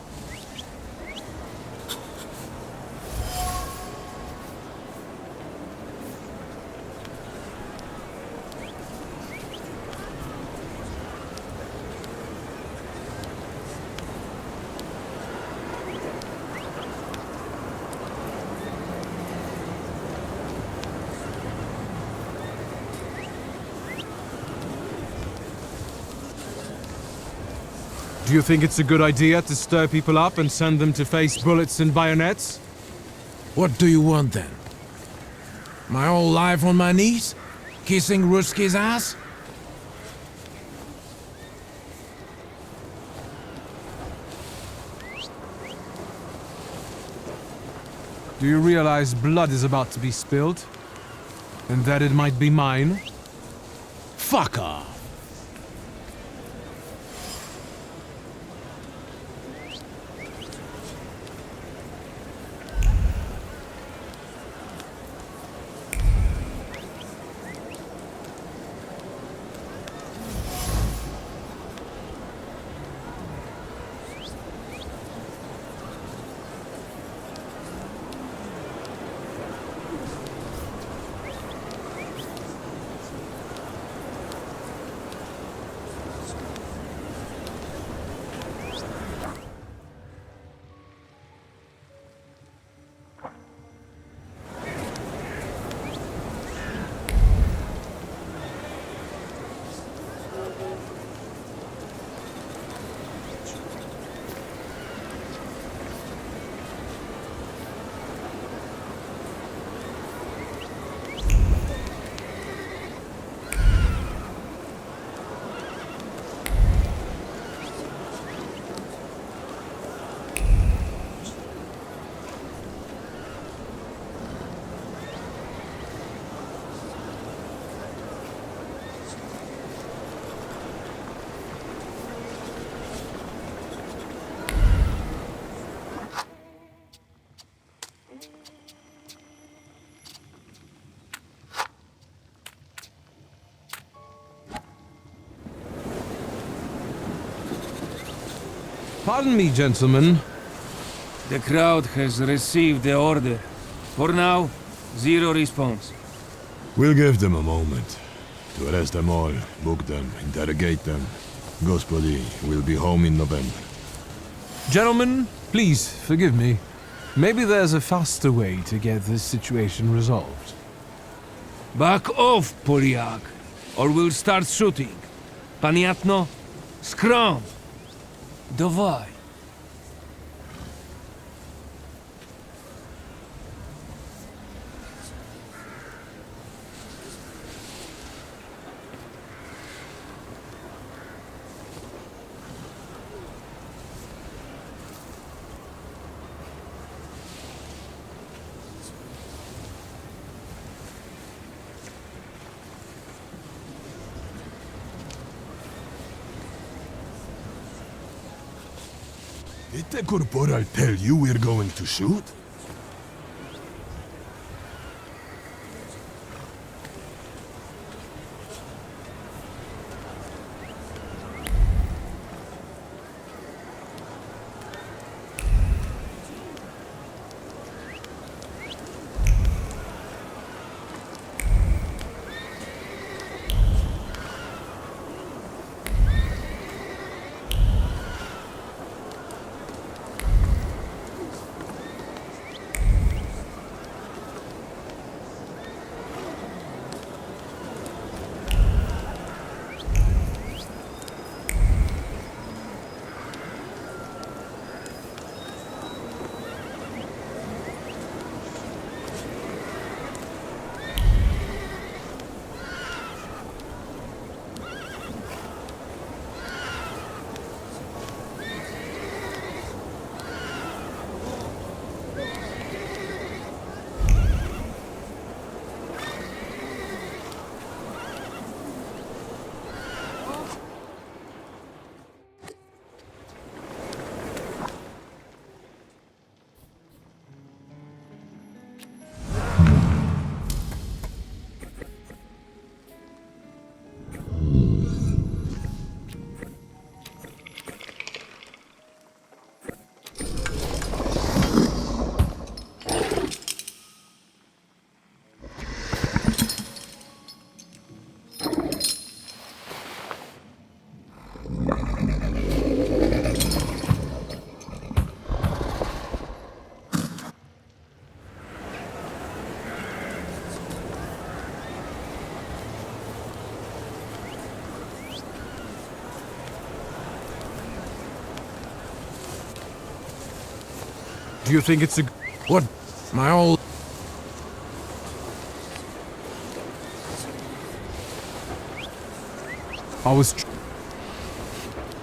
Do you think it's a good idea to stir people up and send them to face bullets and bayonets? What do you want then? My whole life on my knees? Kissing Ruski's ass? Do you realize blood is about to be spilled? And that it might be mine? Fuck off! Pardon me, gentlemen. The crowd has received the order. For now, zero response. We'll give them a moment to arrest them all, book them, interrogate them. Gospodi will be home in November. Gentlemen, please forgive me. Maybe there's a faster way to get this situation resolved. Back off, Poliak, or we'll start shooting. Paniatno, scrum! Dawaj. Did the corporal tell you we're going to shoot? Do you think it's a... What? My old...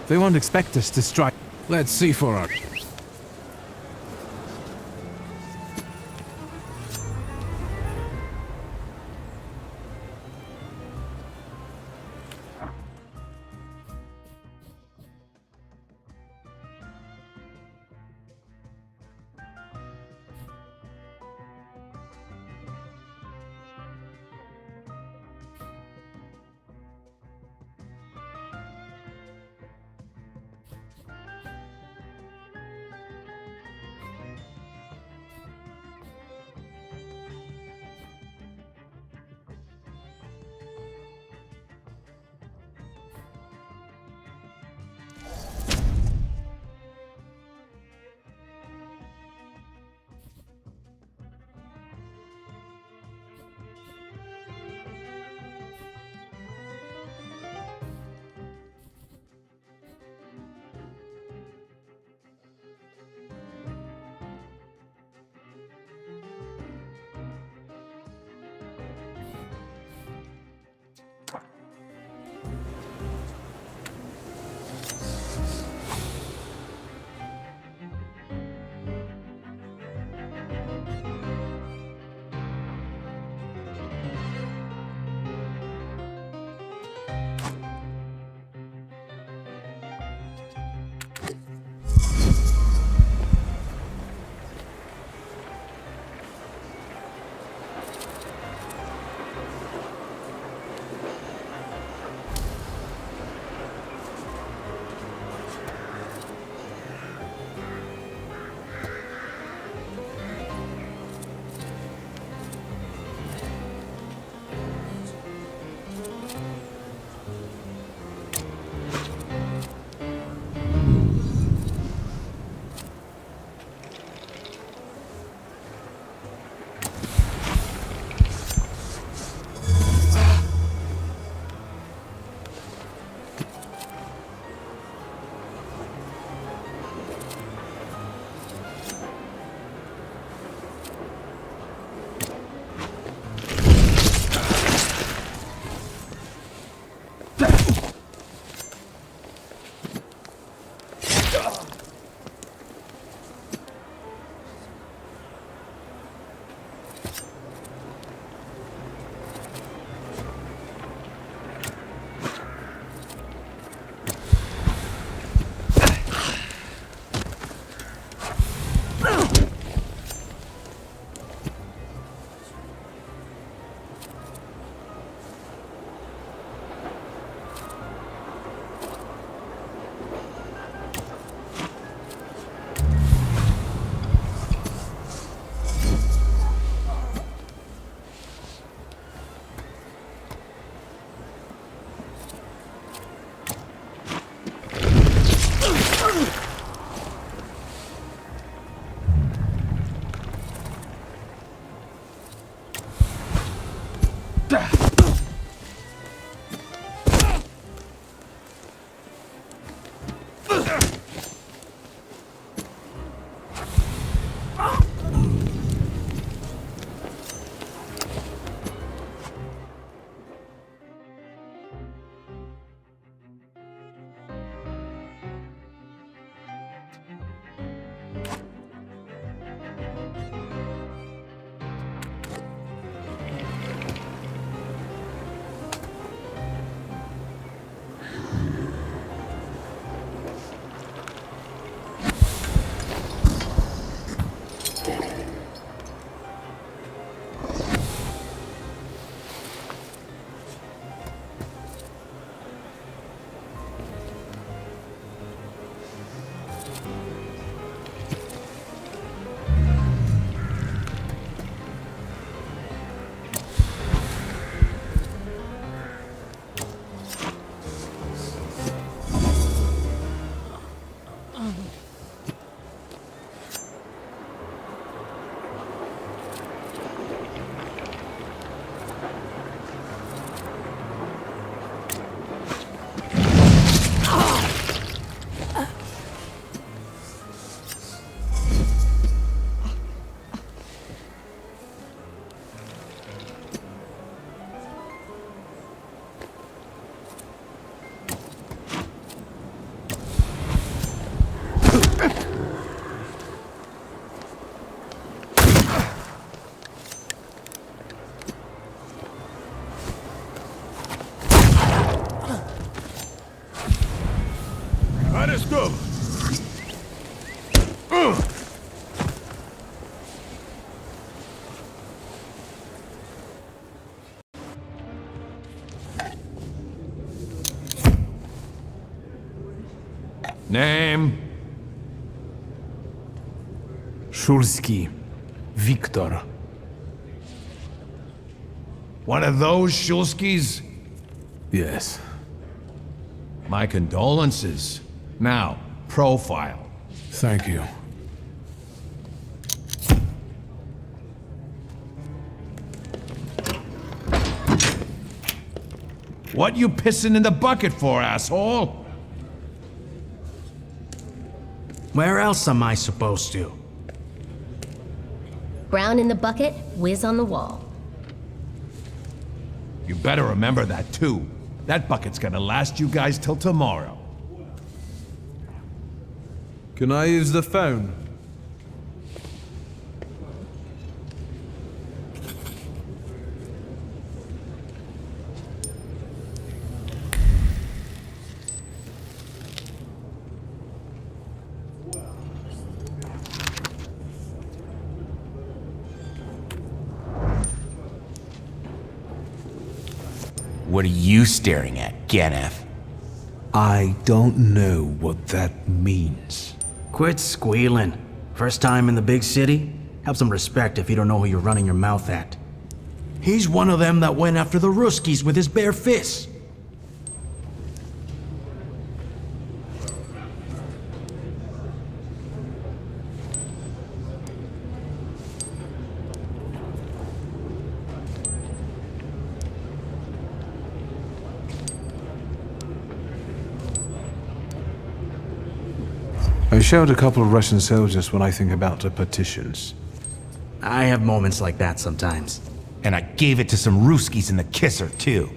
They won't expect us to strike. Let's see for our... Let us go. Name? Shulski. Victor. One of those Shulskis? Yes. My condolences. Now, profile. Thank you. What you pissing in the bucket for, asshole? Where else am I supposed to? Brown in the bucket, whiz on the wall. You better remember that, too. That bucket's gonna last you guys till tomorrow. Can I use the phone? What are you staring at, Ganef? I don't know what that means. Quit squealing. First time in the big city? Have some respect if you don't know who you're running your mouth at. He's one of them that went after the Ruskies with his bare fists. I showed a couple of Russian soldiers when I think about the petitions. I have moments like that sometimes. And I gave it to some Ruskies in the kisser, too.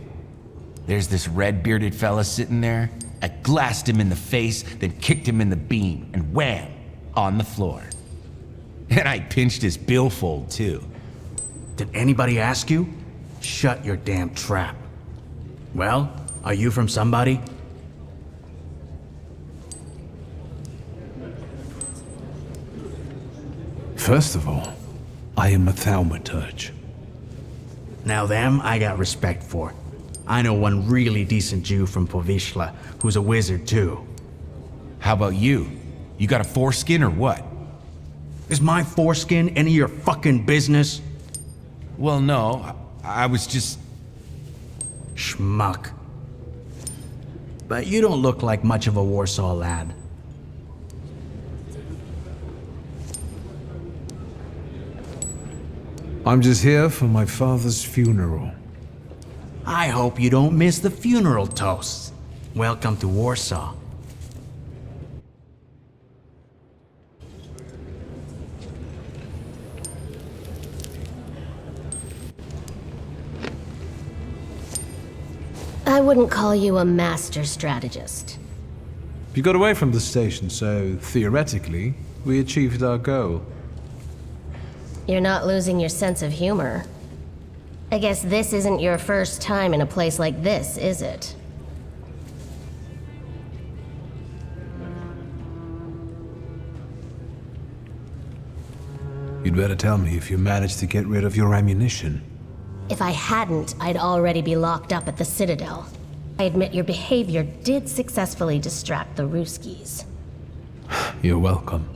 There's this red-bearded fella sitting there. I glassed him in the face, then kicked him in the bean, and wham! On the floor. And I pinched his billfold, too. Did anybody ask you? Shut your damn trap. Well, are you from somebody? First of all, I am a thaumaturge. Now them I got respect for. I know one really decent Jew from Povishla who's a wizard too. How about you? You got a foreskin or what? Is my foreskin any of your fucking business? Well, no. I was just... Schmuck. But you don't look like much of a Warsaw lad. I'm just here for my father's funeral. I hope you don't miss the funeral toasts. Welcome to Warsaw. I wouldn't call you a master strategist. You got away from the station, so theoretically, we achieved our goal. You're not losing your sense of humor. I guess this isn't your first time in a place like this, is it? You'd better tell me if you managed to get rid of your ammunition. If I hadn't, I'd already be locked up at the Citadel. I admit your behavior did successfully distract the Ruskies. You're welcome.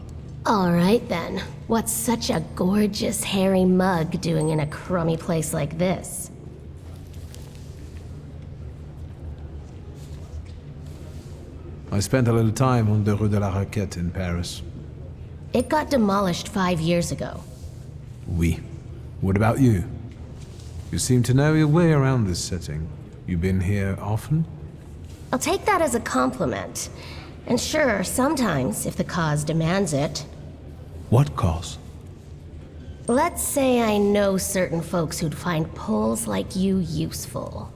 All right then. What's such a gorgeous, hairy mug doing in a crummy place like this? I spent a little time on the Rue de la Raquette in Paris. It got demolished 5 years ago. Oui. What about you? You seem to know your way around this setting. You been here often? I'll take that as a compliment. And sure, sometimes, if the cause demands it. What cause? Let's say I know certain folks who'd find pulls like you useful.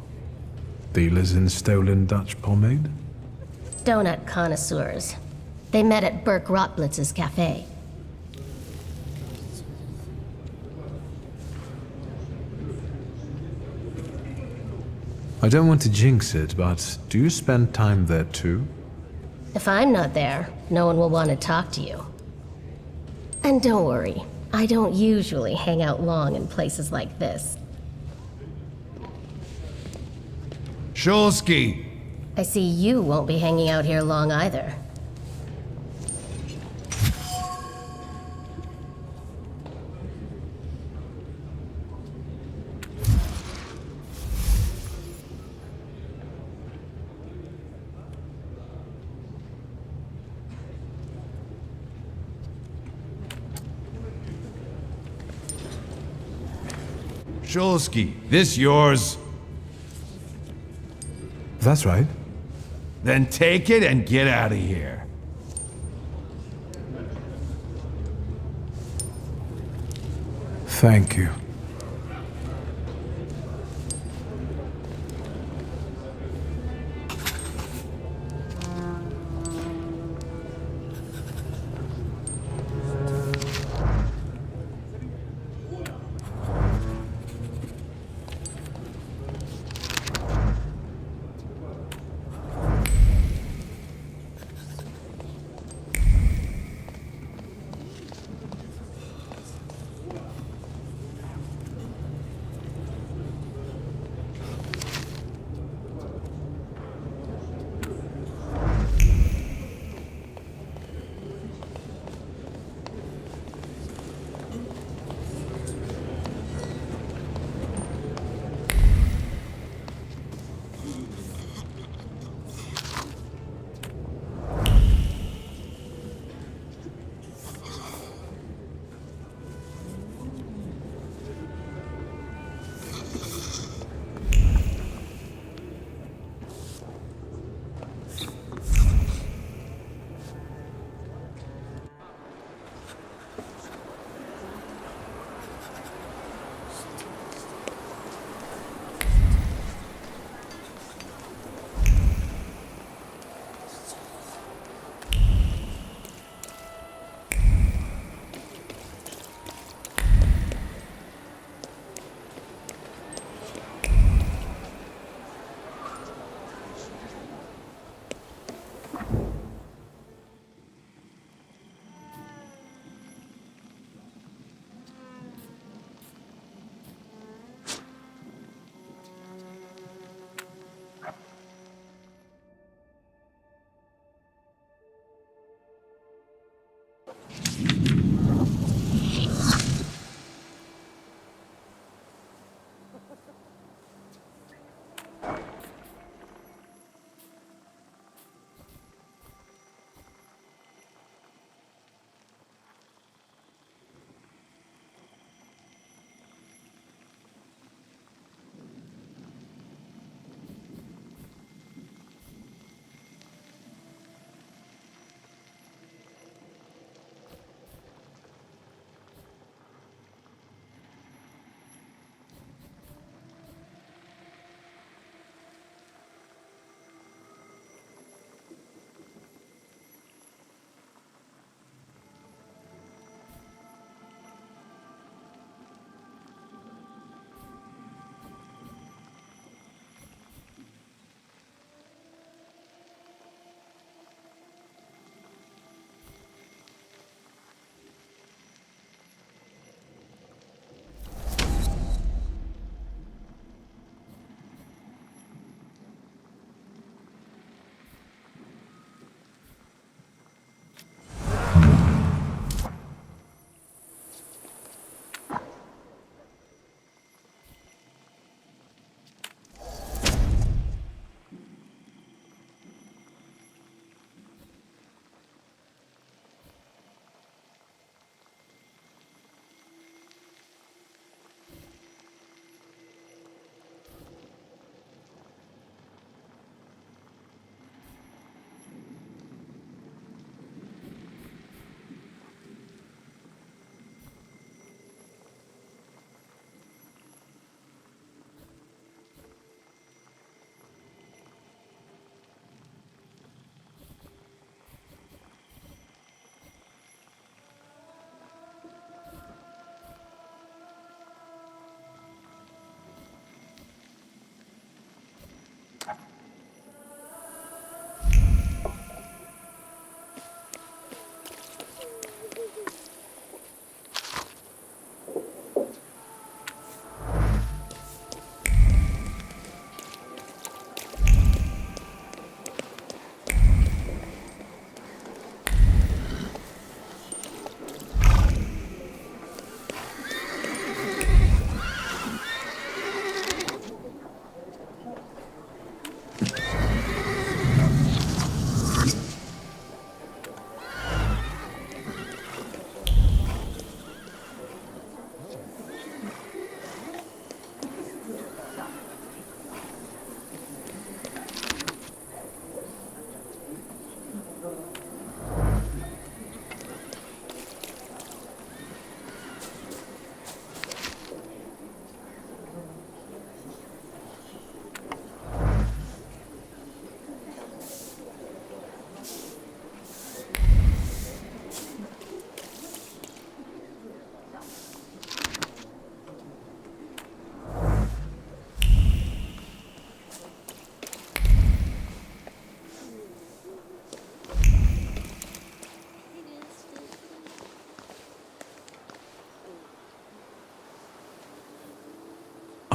Dealers in stolen Dutch pomade? Donut connoisseurs. They met at Burke Rotblitz's cafe. I don't want to jinx it, but do you spend time there too? If I'm not there, no one will want to talk to you. And don't worry, I don't usually hang out long in places like this. Shulsky! I see you won't be hanging out here long either. Shulsky, this yours? That's right. Then take it and get out of here. Thank you.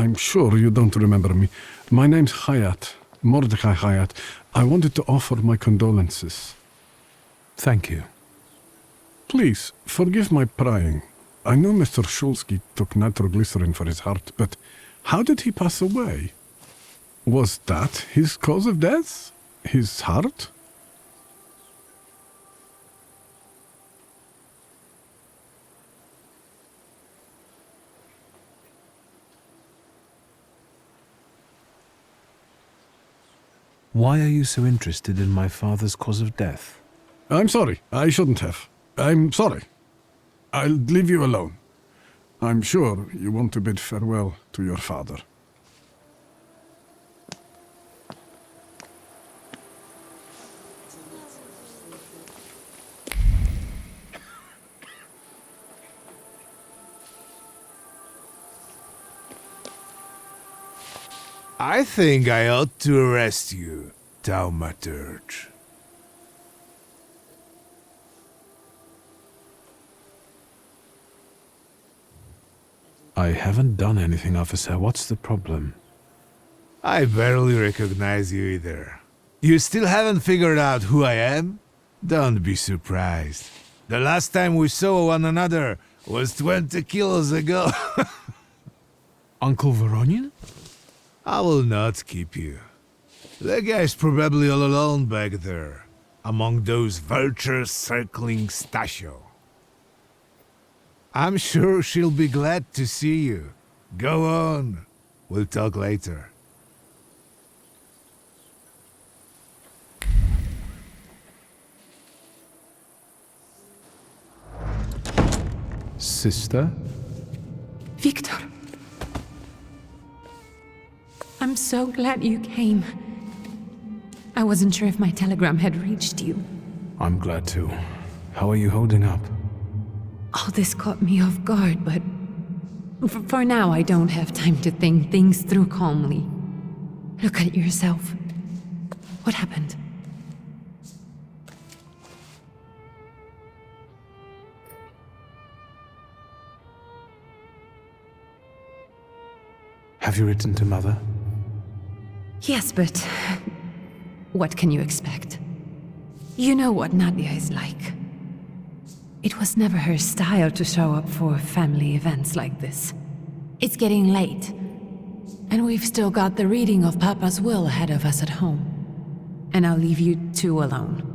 I'm sure you don't remember me. My name's Hayat, Mordecai Hayat. I wanted to offer my condolences. Thank you. Please, forgive my prying. I know Mr. Shulsky took nitroglycerin for his heart, but how did he pass away? Was that his cause of death? His heart? Why are you so interested in my father's cause of death? I'm sorry. I shouldn't have. I'm sorry. I'll leave you alone. I'm sure you want to bid farewell to your father. I think I ought to arrest you, Thaumaturge. I haven't done anything, officer. What's the problem? I barely recognize you either. You still haven't figured out who I am? Don't be surprised. The last time we saw one another was 20 kilos ago. Uncle Voronian? I will not keep you. The guy's probably all alone back there, among those vultures circling Stasio. I'm sure she'll be glad to see you. Go on. We'll talk later. Sister? Victor. I'm so glad you came. I wasn't sure if my telegram had reached you. I'm glad too. How are you holding up? All this caught me off guard, but for now I don't have time to think things through calmly. Look at yourself. What happened? Have you written to Mother? Yes, but what can you expect? You know what Nadia is like. It was never her style to show up for family events like this. It's getting late, and we've still got the reading of Papa's will ahead of us at home. And I'll leave you two alone.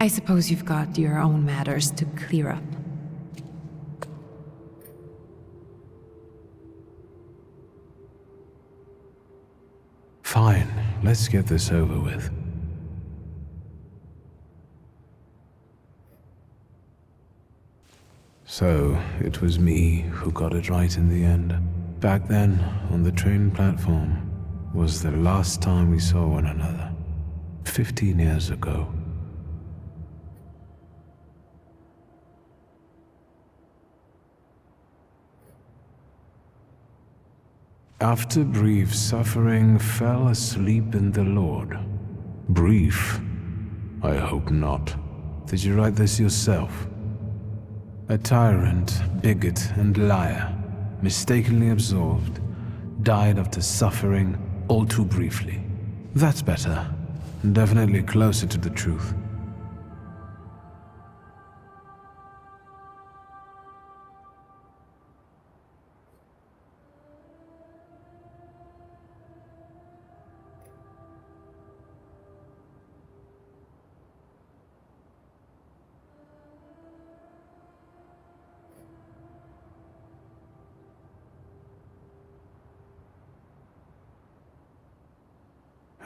I suppose you've got your own matters to clear up. Fine, let's get this over with. So, it was me who got it right in the end. Back then, on the train platform, was the last time we saw one another. 15 years ago. After brief suffering, fell asleep in the Lord. Brief? I hope not. Did you write this yourself? A tyrant, bigot, and liar, mistakenly absolved, died after suffering all too briefly. That's better. Definitely closer to the truth.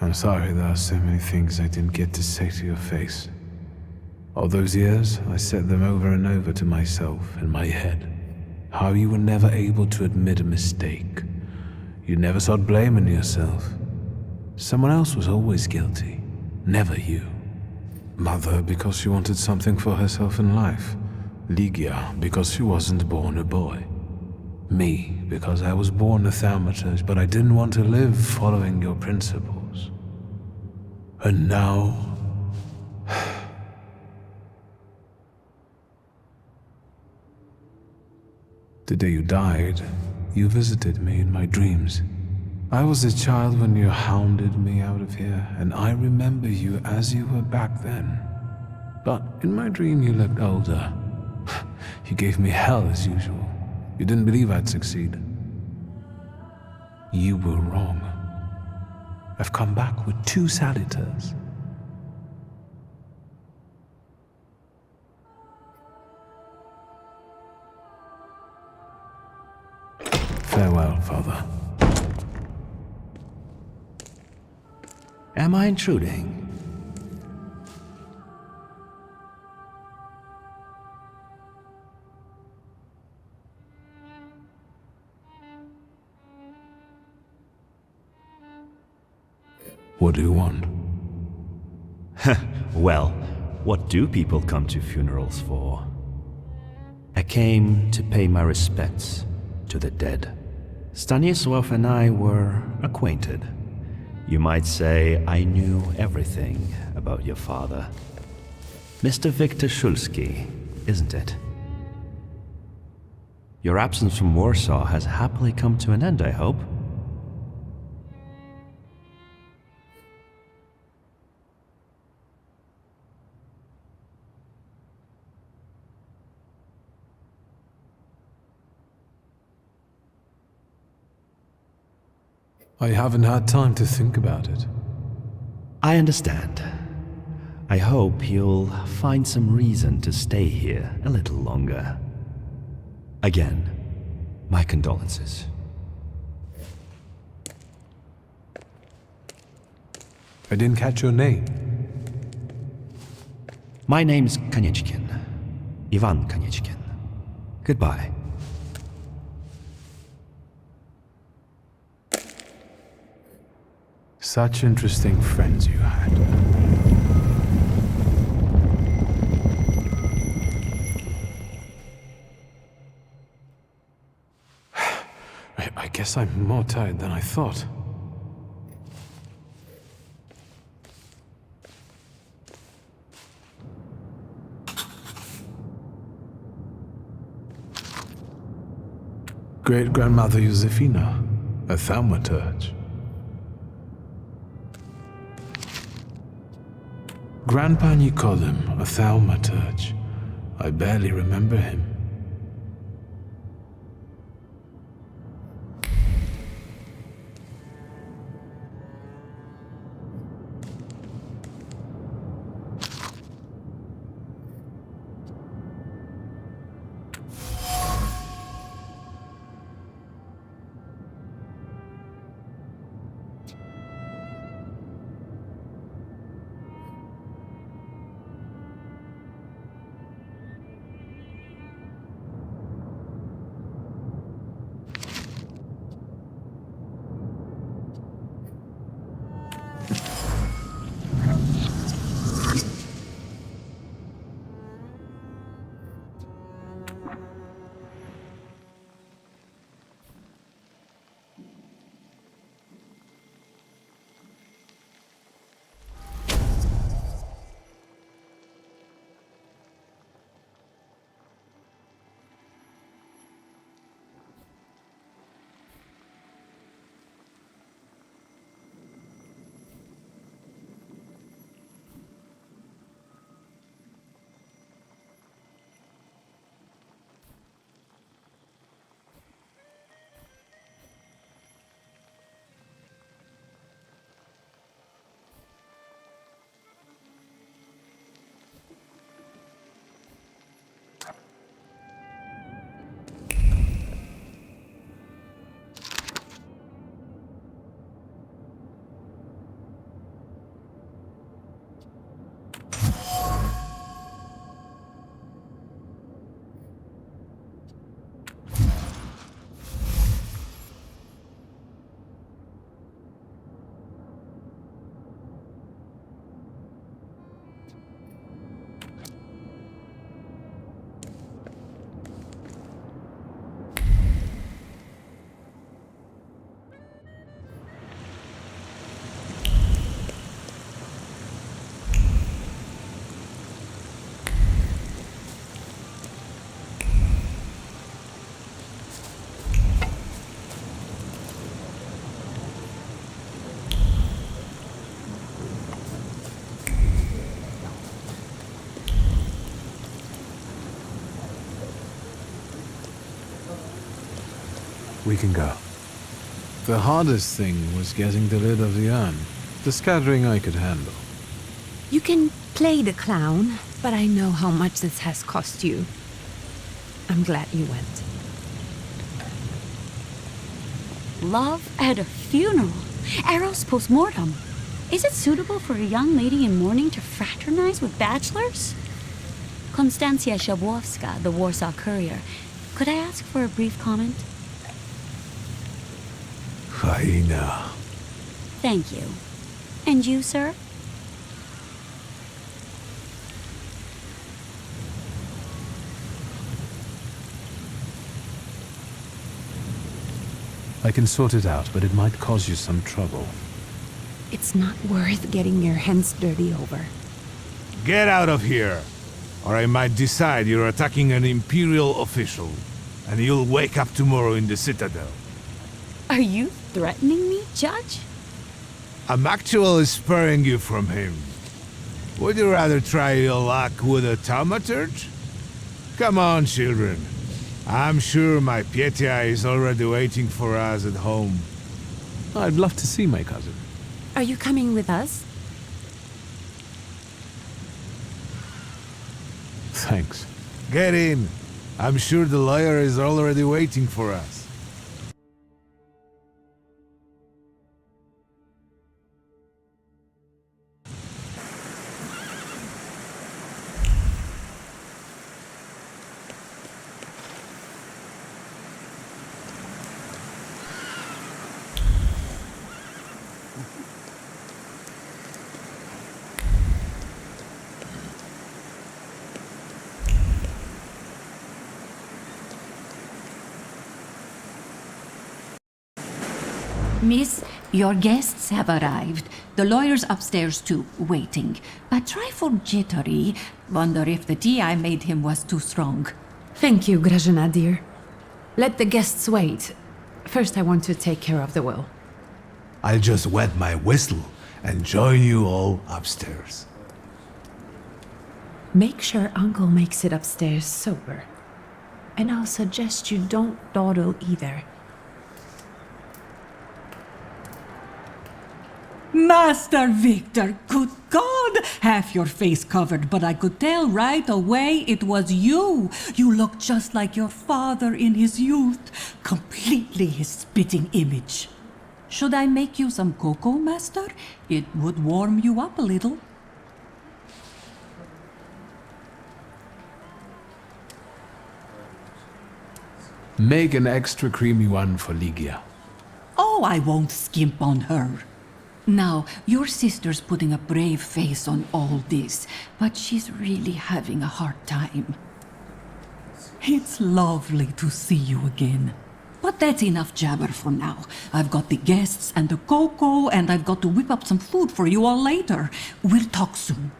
I'm sorry there are so many things I didn't get to say to your face. All those years, I said them over and over to myself in my head. How you were never able to admit a mistake. You never sought blame in yourself. Someone else was always guilty, never you. Mother because she wanted something for herself in life. Ligia because she wasn't born a boy. Me because I was born a Thaumaturge, but I didn't want to live following your principles. And now... The day you died, You visited me in my dreams. I was a child when you hounded me out of here, and I remember you as you were back then. But in my dream you looked older. You gave me hell as usual. You didn't believe I'd succeed. You were wrong. I've come back with 2 saluters. Farewell, Father. Am I intruding? What do you want? Well, what do people come to funerals for? I came to pay my respects to the dead. Stanisław and I were acquainted. You might say I knew everything about your father. Mr. Victor Szulski, isn't it? Your absence from Warsaw has happily come to an end, I hope. I haven't had time to think about it. I understand. I hope you'll find some reason to stay here a little longer. Again, my condolences. I didn't catch your name. My name's Kanieczkin. Ivan Kanieczkin. Goodbye. Such interesting friends you had. I guess I'm more tired than I thought. Great-grandmother Josefina, a thaumaturge. Grandpa Nikodem, a thaumaturge. I barely remember him. We can go. The hardest thing was getting the lid of the urn. The scattering I could handle. You can play the clown, but I know how much this has cost you. I'm glad you went. Love at a funeral. Eros post-mortem. Is it suitable for a young lady in mourning to fraternize with bachelors? Konstancja Shabwowska, the Warsaw Courier. Could I ask for a brief comment? Hyena. Thank you. And you, sir? I can sort it out, but it might cause you some trouble. It's not worth getting your hands dirty over. Get out of here, or I might decide you're attacking an Imperial official, and you'll wake up tomorrow in the Citadel. Are you threatening me, Judge? I'm actually sparing you from him. Would you rather try your luck with a Thaumaturge? Come on, children. I'm sure my Pietia is already waiting for us at home. I'd love to see my cousin. Are you coming with us? Thanks. Get in. I'm sure the lawyer is already waiting for us. Miss, your guests have arrived. The lawyer's upstairs too, waiting. A trifle jittery. Wonder if the tea I made him was too strong. Thank you, Grażyna dear. Let the guests wait. First, I want to take care of the will. I'll just wet my whistle and join you all upstairs. Make sure Uncle makes it upstairs sober. And I'll suggest you don't dawdle either. Master Victor, good God! Half your face covered, but I could tell right away it was you. You look just like your father in his youth. Completely his spitting image. Should I make you some cocoa, Master? It would warm you up a little. Make an extra creamy one for Ligia. Oh, I won't skimp on her. Now, your sister's putting a brave face on all this, but she's really having a hard time. It's lovely to see you again. But that's enough jabber for now. I've got the guests and the cocoa, and I've got to whip up some food for you all later. We'll talk soon.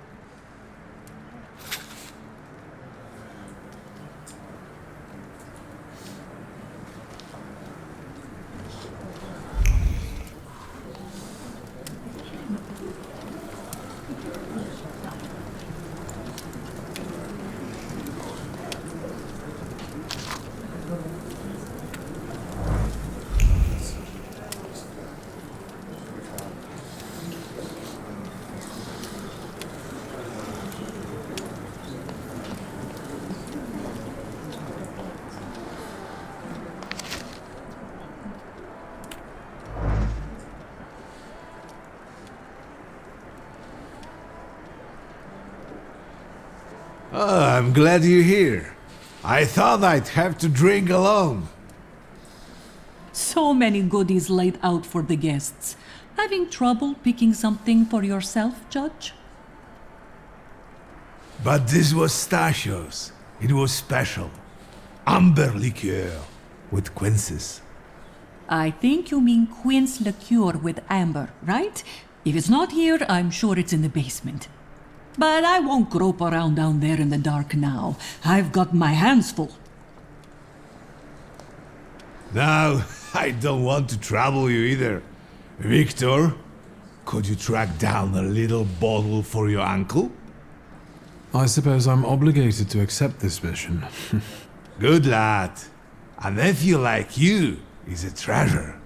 Oh, I'm glad you're here. I thought I'd have to drink alone. So many goodies laid out for the guests. Having trouble picking something for yourself, Judge? But this was Stasios. It was special. Amber liqueur with quinces. I think you mean quince liqueur with amber, right? If it's not here, I'm sure it's in the basement. But I won't grope around down there in the dark now. I've got my hands full. Now, I don't want to trouble you either. Victor, could you track down a little bottle for your uncle? I suppose I'm obligated to accept this mission. Good lad. A nephew like you is a treasure.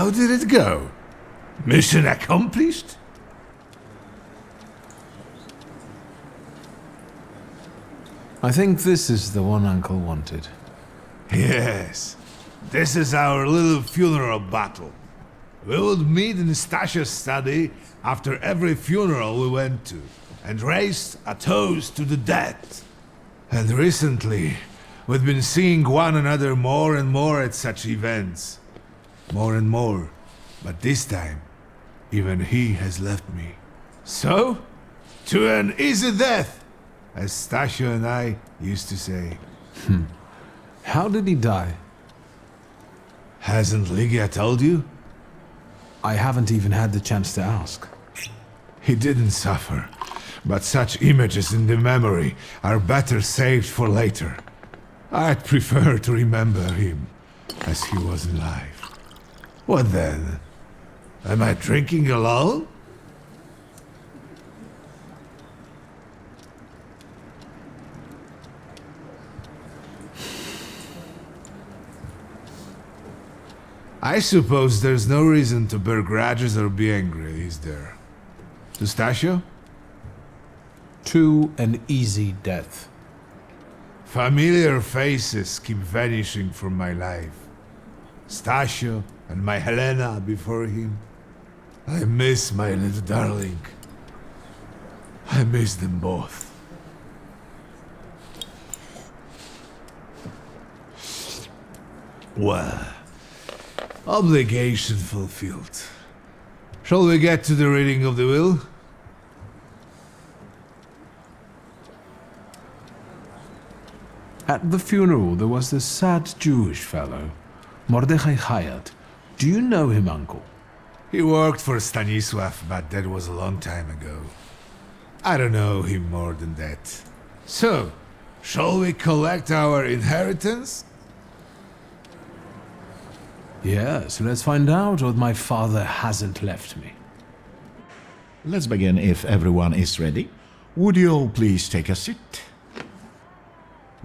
How did it go? Mission accomplished? I think this is the one Uncle wanted. Yes. This is our little funeral battle. We would meet in Stasha's study after every funeral we went to, and raised a toast to the dead. And recently, we've been seeing one another more and more at such events. More and more. But this time, even he has left me. So, to an easy death, as Stasha and I used to say. How did he die? Hasn't Lygia told you? I haven't even had the chance to ask. He didn't suffer, but such images in the memory are better saved for later. I'd prefer to remember him as he was alive. What then? Am I drinking alone? I suppose there's no reason to bear grudges or be angry, is there? Stasha? To an easy death. Familiar faces keep vanishing from my life. Stasha and my Helena before him. I miss my little darling. I miss them both. Well, obligation fulfilled. Shall we get to the reading of the will? At the funeral, there was this sad Jewish fellow, Mordechai Hayat. Do you know him, Uncle? He worked for Stanisław, but that was a long time ago. I don't know him more than that. So, shall we collect our inheritance? Yes, let's find out what my father hasn't left me. Let's begin if everyone is ready. Would you all please take a seat?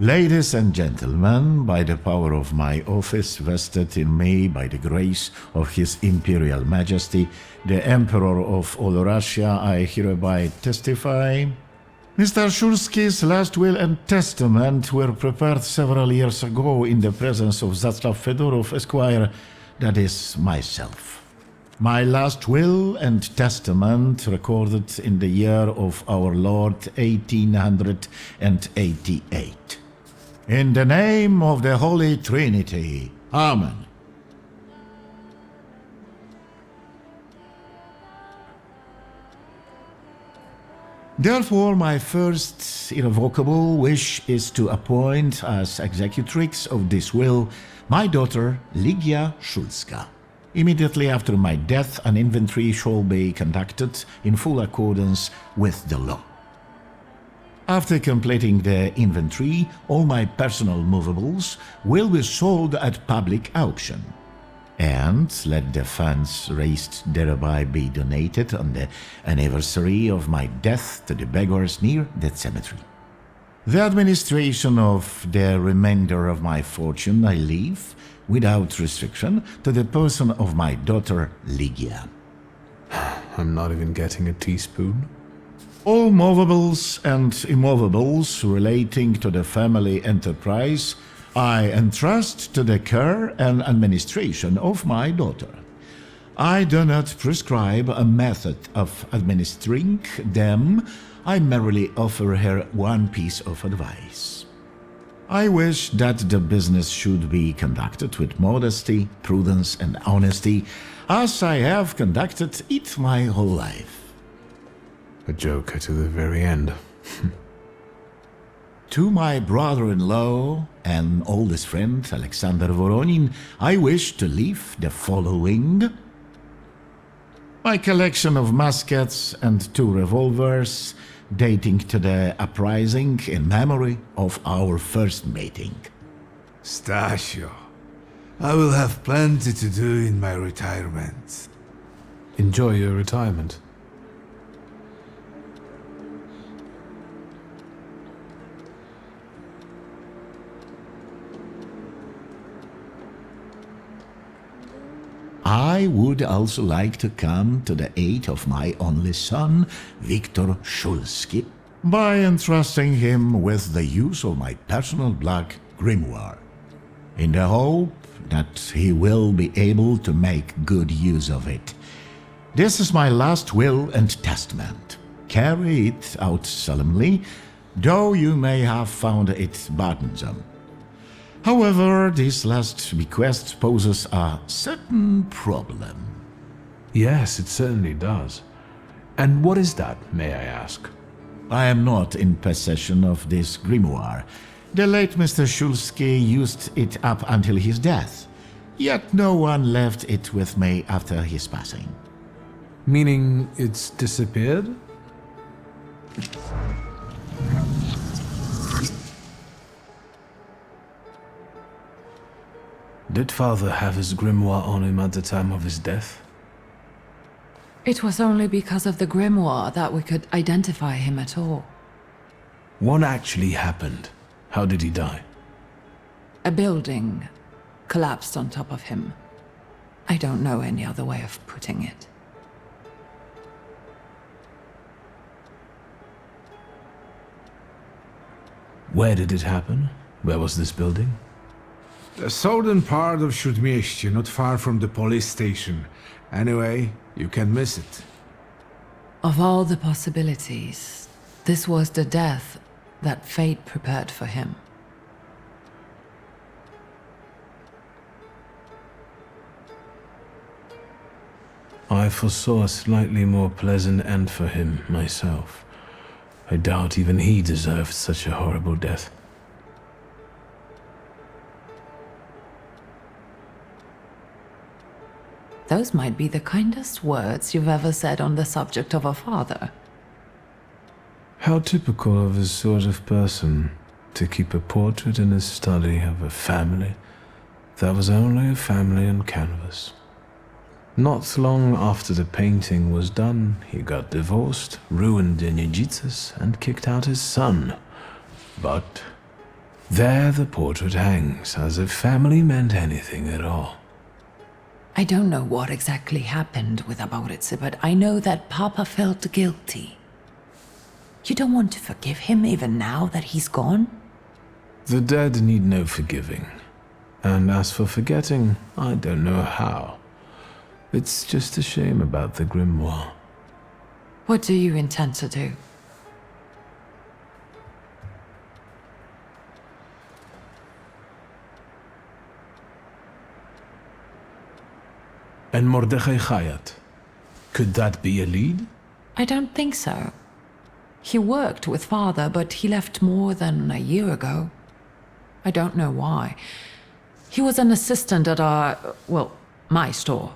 Ladies and gentlemen, by the power of my office vested in me by the grace of His Imperial Majesty, the Emperor of all Russia, I hereby testify. Mr. Szulski's last will and testament were prepared several years ago in the presence of Zaclav Fedorov, Esquire, that is, myself. My last will and testament recorded in the year of our Lord 1888. In the name of the Holy Trinity. Amen. Therefore, my first irrevocable wish is to appoint as executrix of this will my daughter Ligia Szulska. Immediately after my death, an inventory shall be conducted in full accordance with the law. After completing the inventory, all my personal movables will be sold at public auction. And let the funds raised thereby be donated on the anniversary of my death to the beggars near that cemetery. The administration of the remainder of my fortune I leave, without restriction, to the person of my daughter Ligia. I'm not even getting a teaspoon. All movables and immovables relating to the family enterprise I entrust to the care and administration of my daughter. I do not prescribe a method of administering them. I merely offer her one piece of advice. I wish that the business should be conducted with modesty, prudence, and honesty, as I have conducted it my whole life. A joker to the very end. To my brother-in-law and oldest friend, Alexander Voronin, I wish to leave the following: my collection of muskets and 2 revolvers, dating to the uprising in memory of our first meeting. Stasio, I will have plenty to do in my retirement. Enjoy your retirement. I would also like to come to the aid of my only son, Viktor Szulski, by entrusting him with the use of my personal black grimoire, in the hope that he will be able to make good use of it. This is my last will and testament. Carry it out solemnly, though you may have found it burdensome. However, this last bequest poses a certain problem. Yes, it certainly does. And what is that, may I ask? I am not in possession of this grimoire. The late Mr. Szulski used it up until his death, yet no one left it with me after his passing. Meaning it's disappeared? Did father have his grimoire on him at the time of his death? It was only because of the grimoire that we could identify him at all. What actually happened? How did he die? A building collapsed on top of him. I don't know any other way of putting it. Where did it happen? Where was this building? The southern part of Śródmieście, not far from the police station. Anyway, you can miss it. Of all the possibilities, this was the death that fate prepared for him. I foresaw a slightly more pleasant end for him myself. I doubt even he deserved such a horrible death. Those might be the kindest words you've ever said on the subject of a father. How typical of his sort of person to keep a portrait in his study of a family that was only a family on canvas. Not long after the painting was done, he got divorced, ruined the Nijitas, and kicked out his son. But there the portrait hangs, as if family meant anything at all. I don't know what exactly happened with Aboritse, but I know that Papa felt guilty. You don't want to forgive him even now that he's gone? The dead need no forgiving. And as for forgetting, I don't know how. It's just a shame about the grimoire. What do you intend to do? And Mordechai Chayat. Could that be a lead? I don't think so. He worked with Father, but he left more than a year ago. I don't know why. He was an assistant at my store.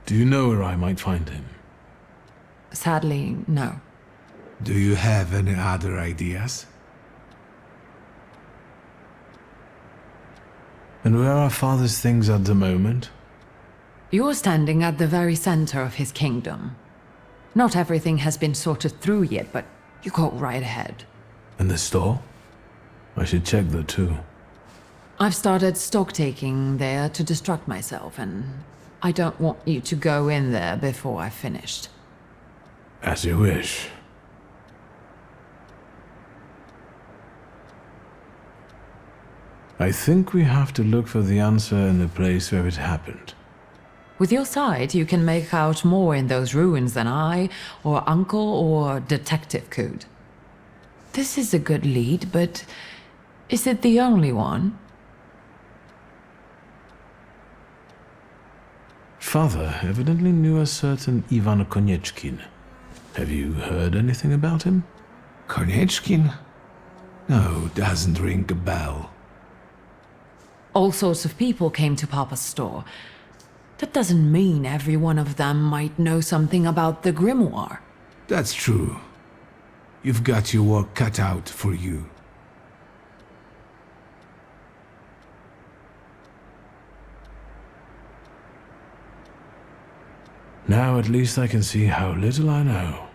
Do you know where I might find him? Sadly, no. Do you have any other ideas? And where are Father's things at the moment? You're standing at the very center of his kingdom. Not everything has been sorted through yet, but you go right ahead. And the store? I should check that too. I've started stock-taking there to distract myself, and I don't want you to go in there before I've finished. As you wish. I think we have to look for the answer in the place where it happened. With your sight, you can make out more in those ruins than I, or Uncle, or Detective could. This is a good lead, but is it the only one? Father evidently knew a certain Ivan Konieczkin. Have you heard anything about him? Konieczkin? No, doesn't ring a bell. All sorts of people came to Papa's store. That doesn't mean every one of them might know something about the grimoire. That's true. You've got your work cut out for you. Now at least I can see how little I know.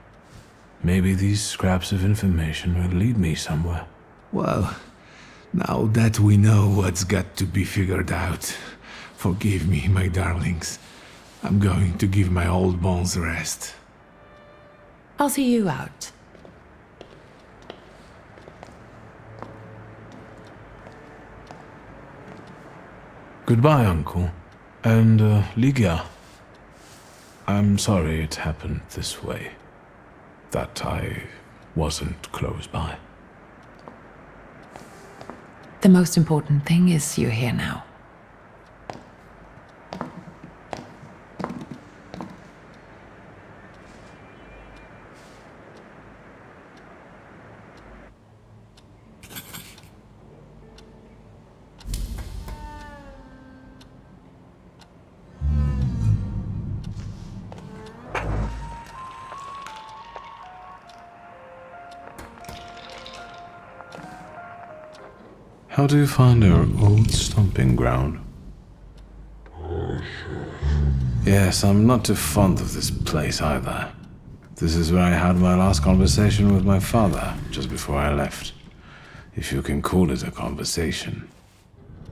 Maybe these scraps of information will lead me somewhere. Well, now that we know what's got to be figured out, forgive me, my darlings. I'm going to give my old bones a rest. I'll see you out. Goodbye, Uncle. And, Ligia. I'm sorry it happened this way. That I wasn't close by. The most important thing is you're here now. How do you find our old stomping ground? Yes, I'm not too fond of this place either. This is where I had my last conversation with my father, just before I left. If you can call it a conversation.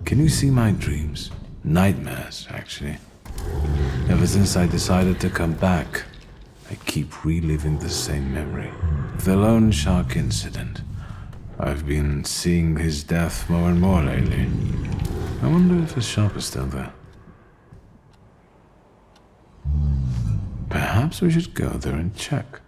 Can you see my dreams? Nightmares, actually. Ever since I decided to come back, I keep reliving the same memory. The loan shark incident. I've been seeing his death more and more lately. I wonder if his shop is still there. Perhaps we should go there and check.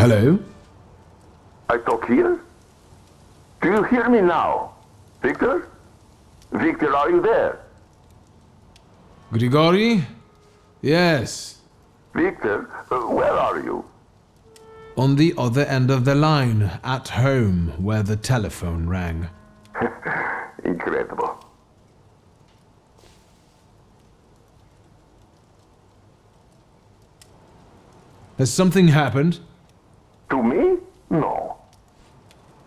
Hello? I talk here? Do you hear me now? Victor? Victor, are you there? Grigori? Yes. Victor, where are you? On the other end of the line, at home, where the telephone rang. Incredible. Has something happened? To me? No.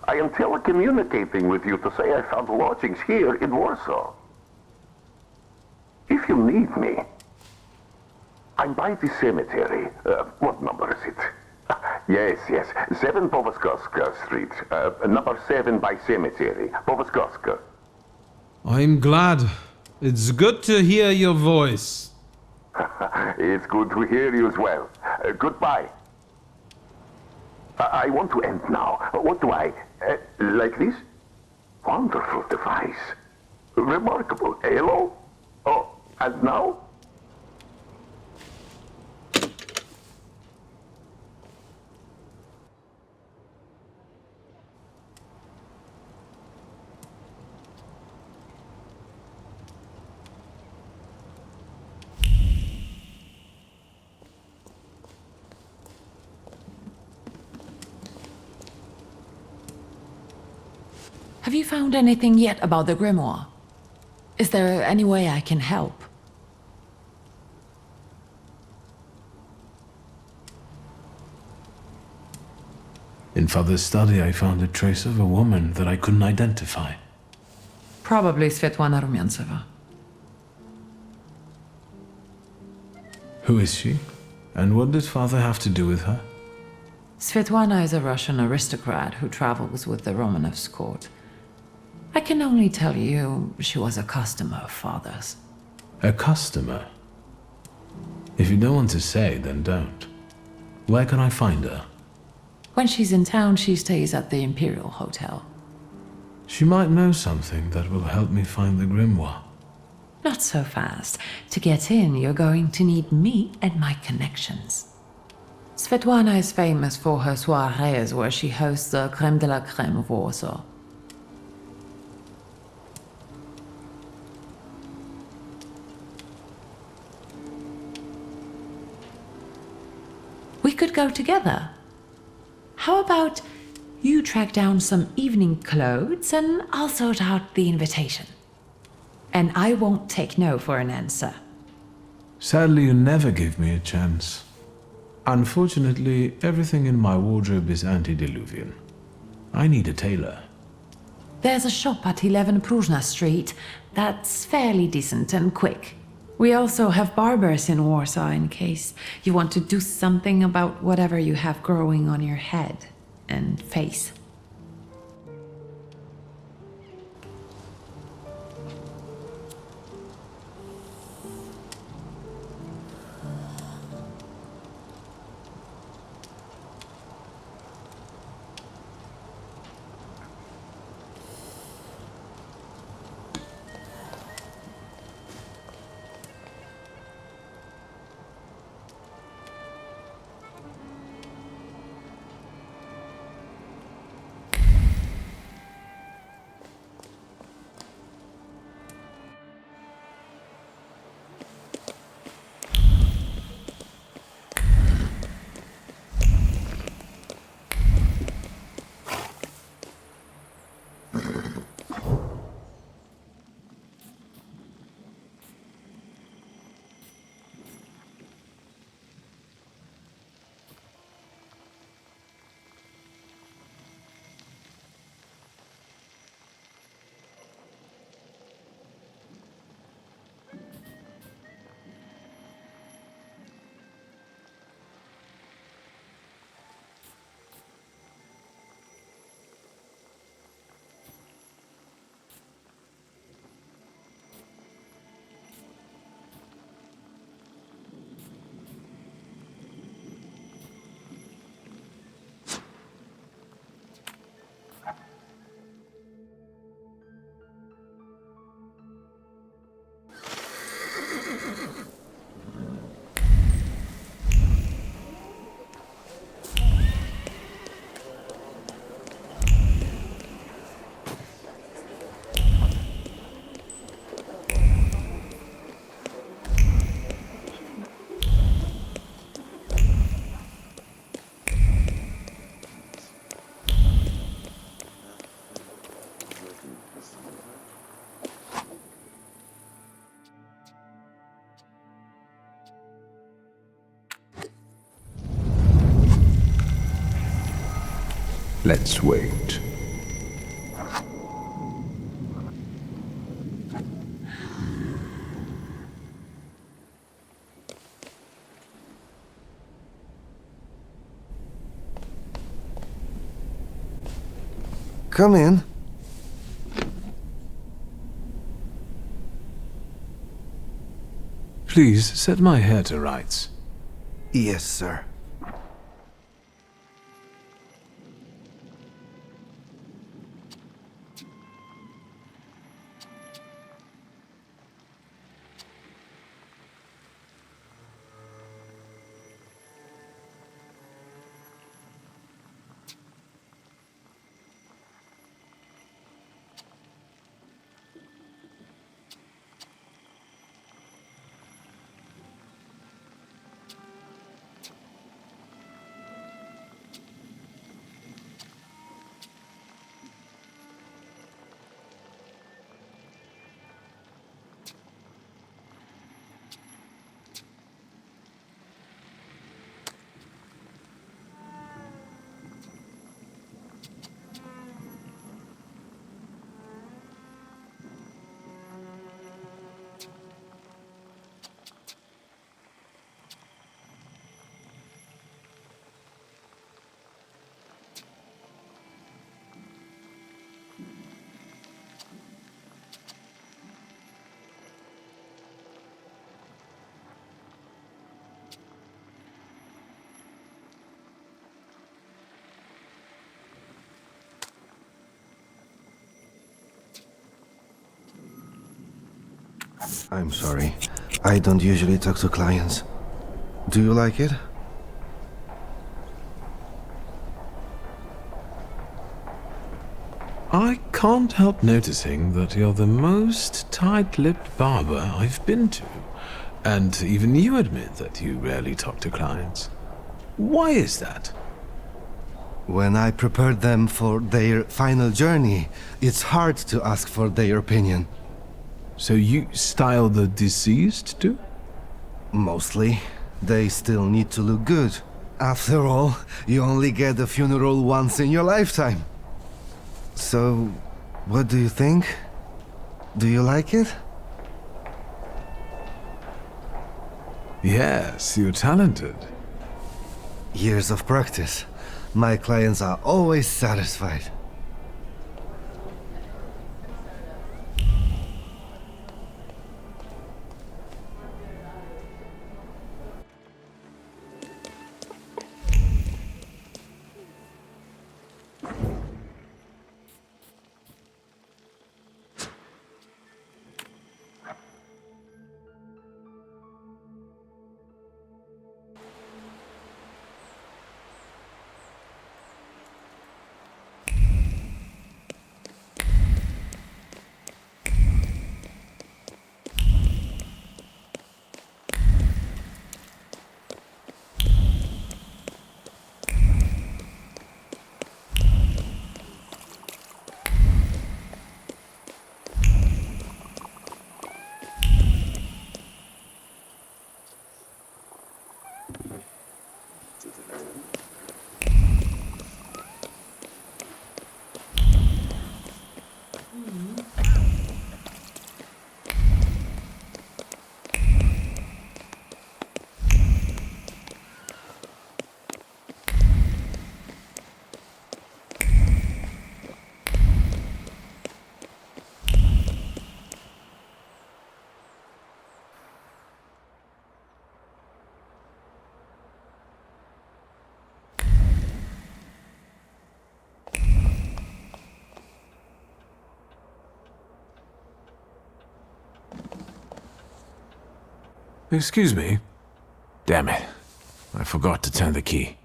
I am telecommunicating with you to say I found lodgings here in Warsaw. If you need me, I'm by the cemetery. What number is it? Yes, 7 Povoskoska Street. Number 7 by cemetery. Povoskoska. I'm glad. It's good to hear your voice. It's good to hear you as well. Goodbye. I want to end now. What do I... like this? Wonderful device. Remarkable. Hello? Oh, and now? Have you found anything yet about the grimoire? Is there any way I can help? In Father's study, I found a trace of a woman that I couldn't identify. Probably Svetlana Rumyantseva. Who is she? And what did Father have to do with her? Svetlana is a Russian aristocrat who travels with the Romanovs' court. I can only tell you she was a customer of Father's. A customer? If you don't want to say, then don't. Where can I find her? When she's in town, she stays at the Imperial Hotel. She might know something that will help me find the grimoire. Not so fast. To get in, you're going to need me and my connections. Svetlana is famous for her soirees where she hosts the crème de la crème of Warsaw. We could go together. How about you track down some evening clothes and I'll sort out the invitation. And I won't take no for an answer. Sadly, you never give me a chance. Unfortunately, everything in my wardrobe is antediluvian. I need a tailor. There's a shop at 11 Pruzhna Street that's fairly decent and quick. We also have barbers in Warsaw in case you want to do something about whatever you have growing on your head and face. Let's wait. Come in. Please set my hair to rights. Yes, sir. I'm sorry. I don't usually talk to clients. Do you like it? I can't help noticing that you're the most tight-lipped barber I've been to. And even you admit that you rarely talk to clients. Why is that? When I prepared them for their final journey, it's hard to ask for their opinion. So you style the deceased too? Mostly. They still need to look good. After all, you only get a funeral once in your lifetime. So, what do you think? Do you like it? Yes, you're talented. Years of practice. My clients are always satisfied. Excuse me? Damn it. I forgot to turn the key.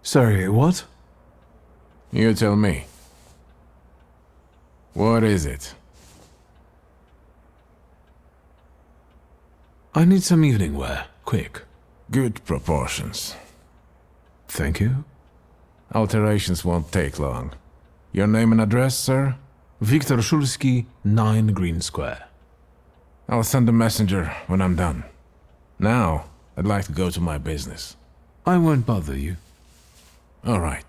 Sorry, what? You tell me. What is it? I need some evening wear, quick. Good proportions. Thank you. Alterations won't take long. Your name and address, sir? Viktor Szulski, 9 Green Square. I'll send a messenger when I'm done. Now, I'd like to go to my business. I won't bother you. All right.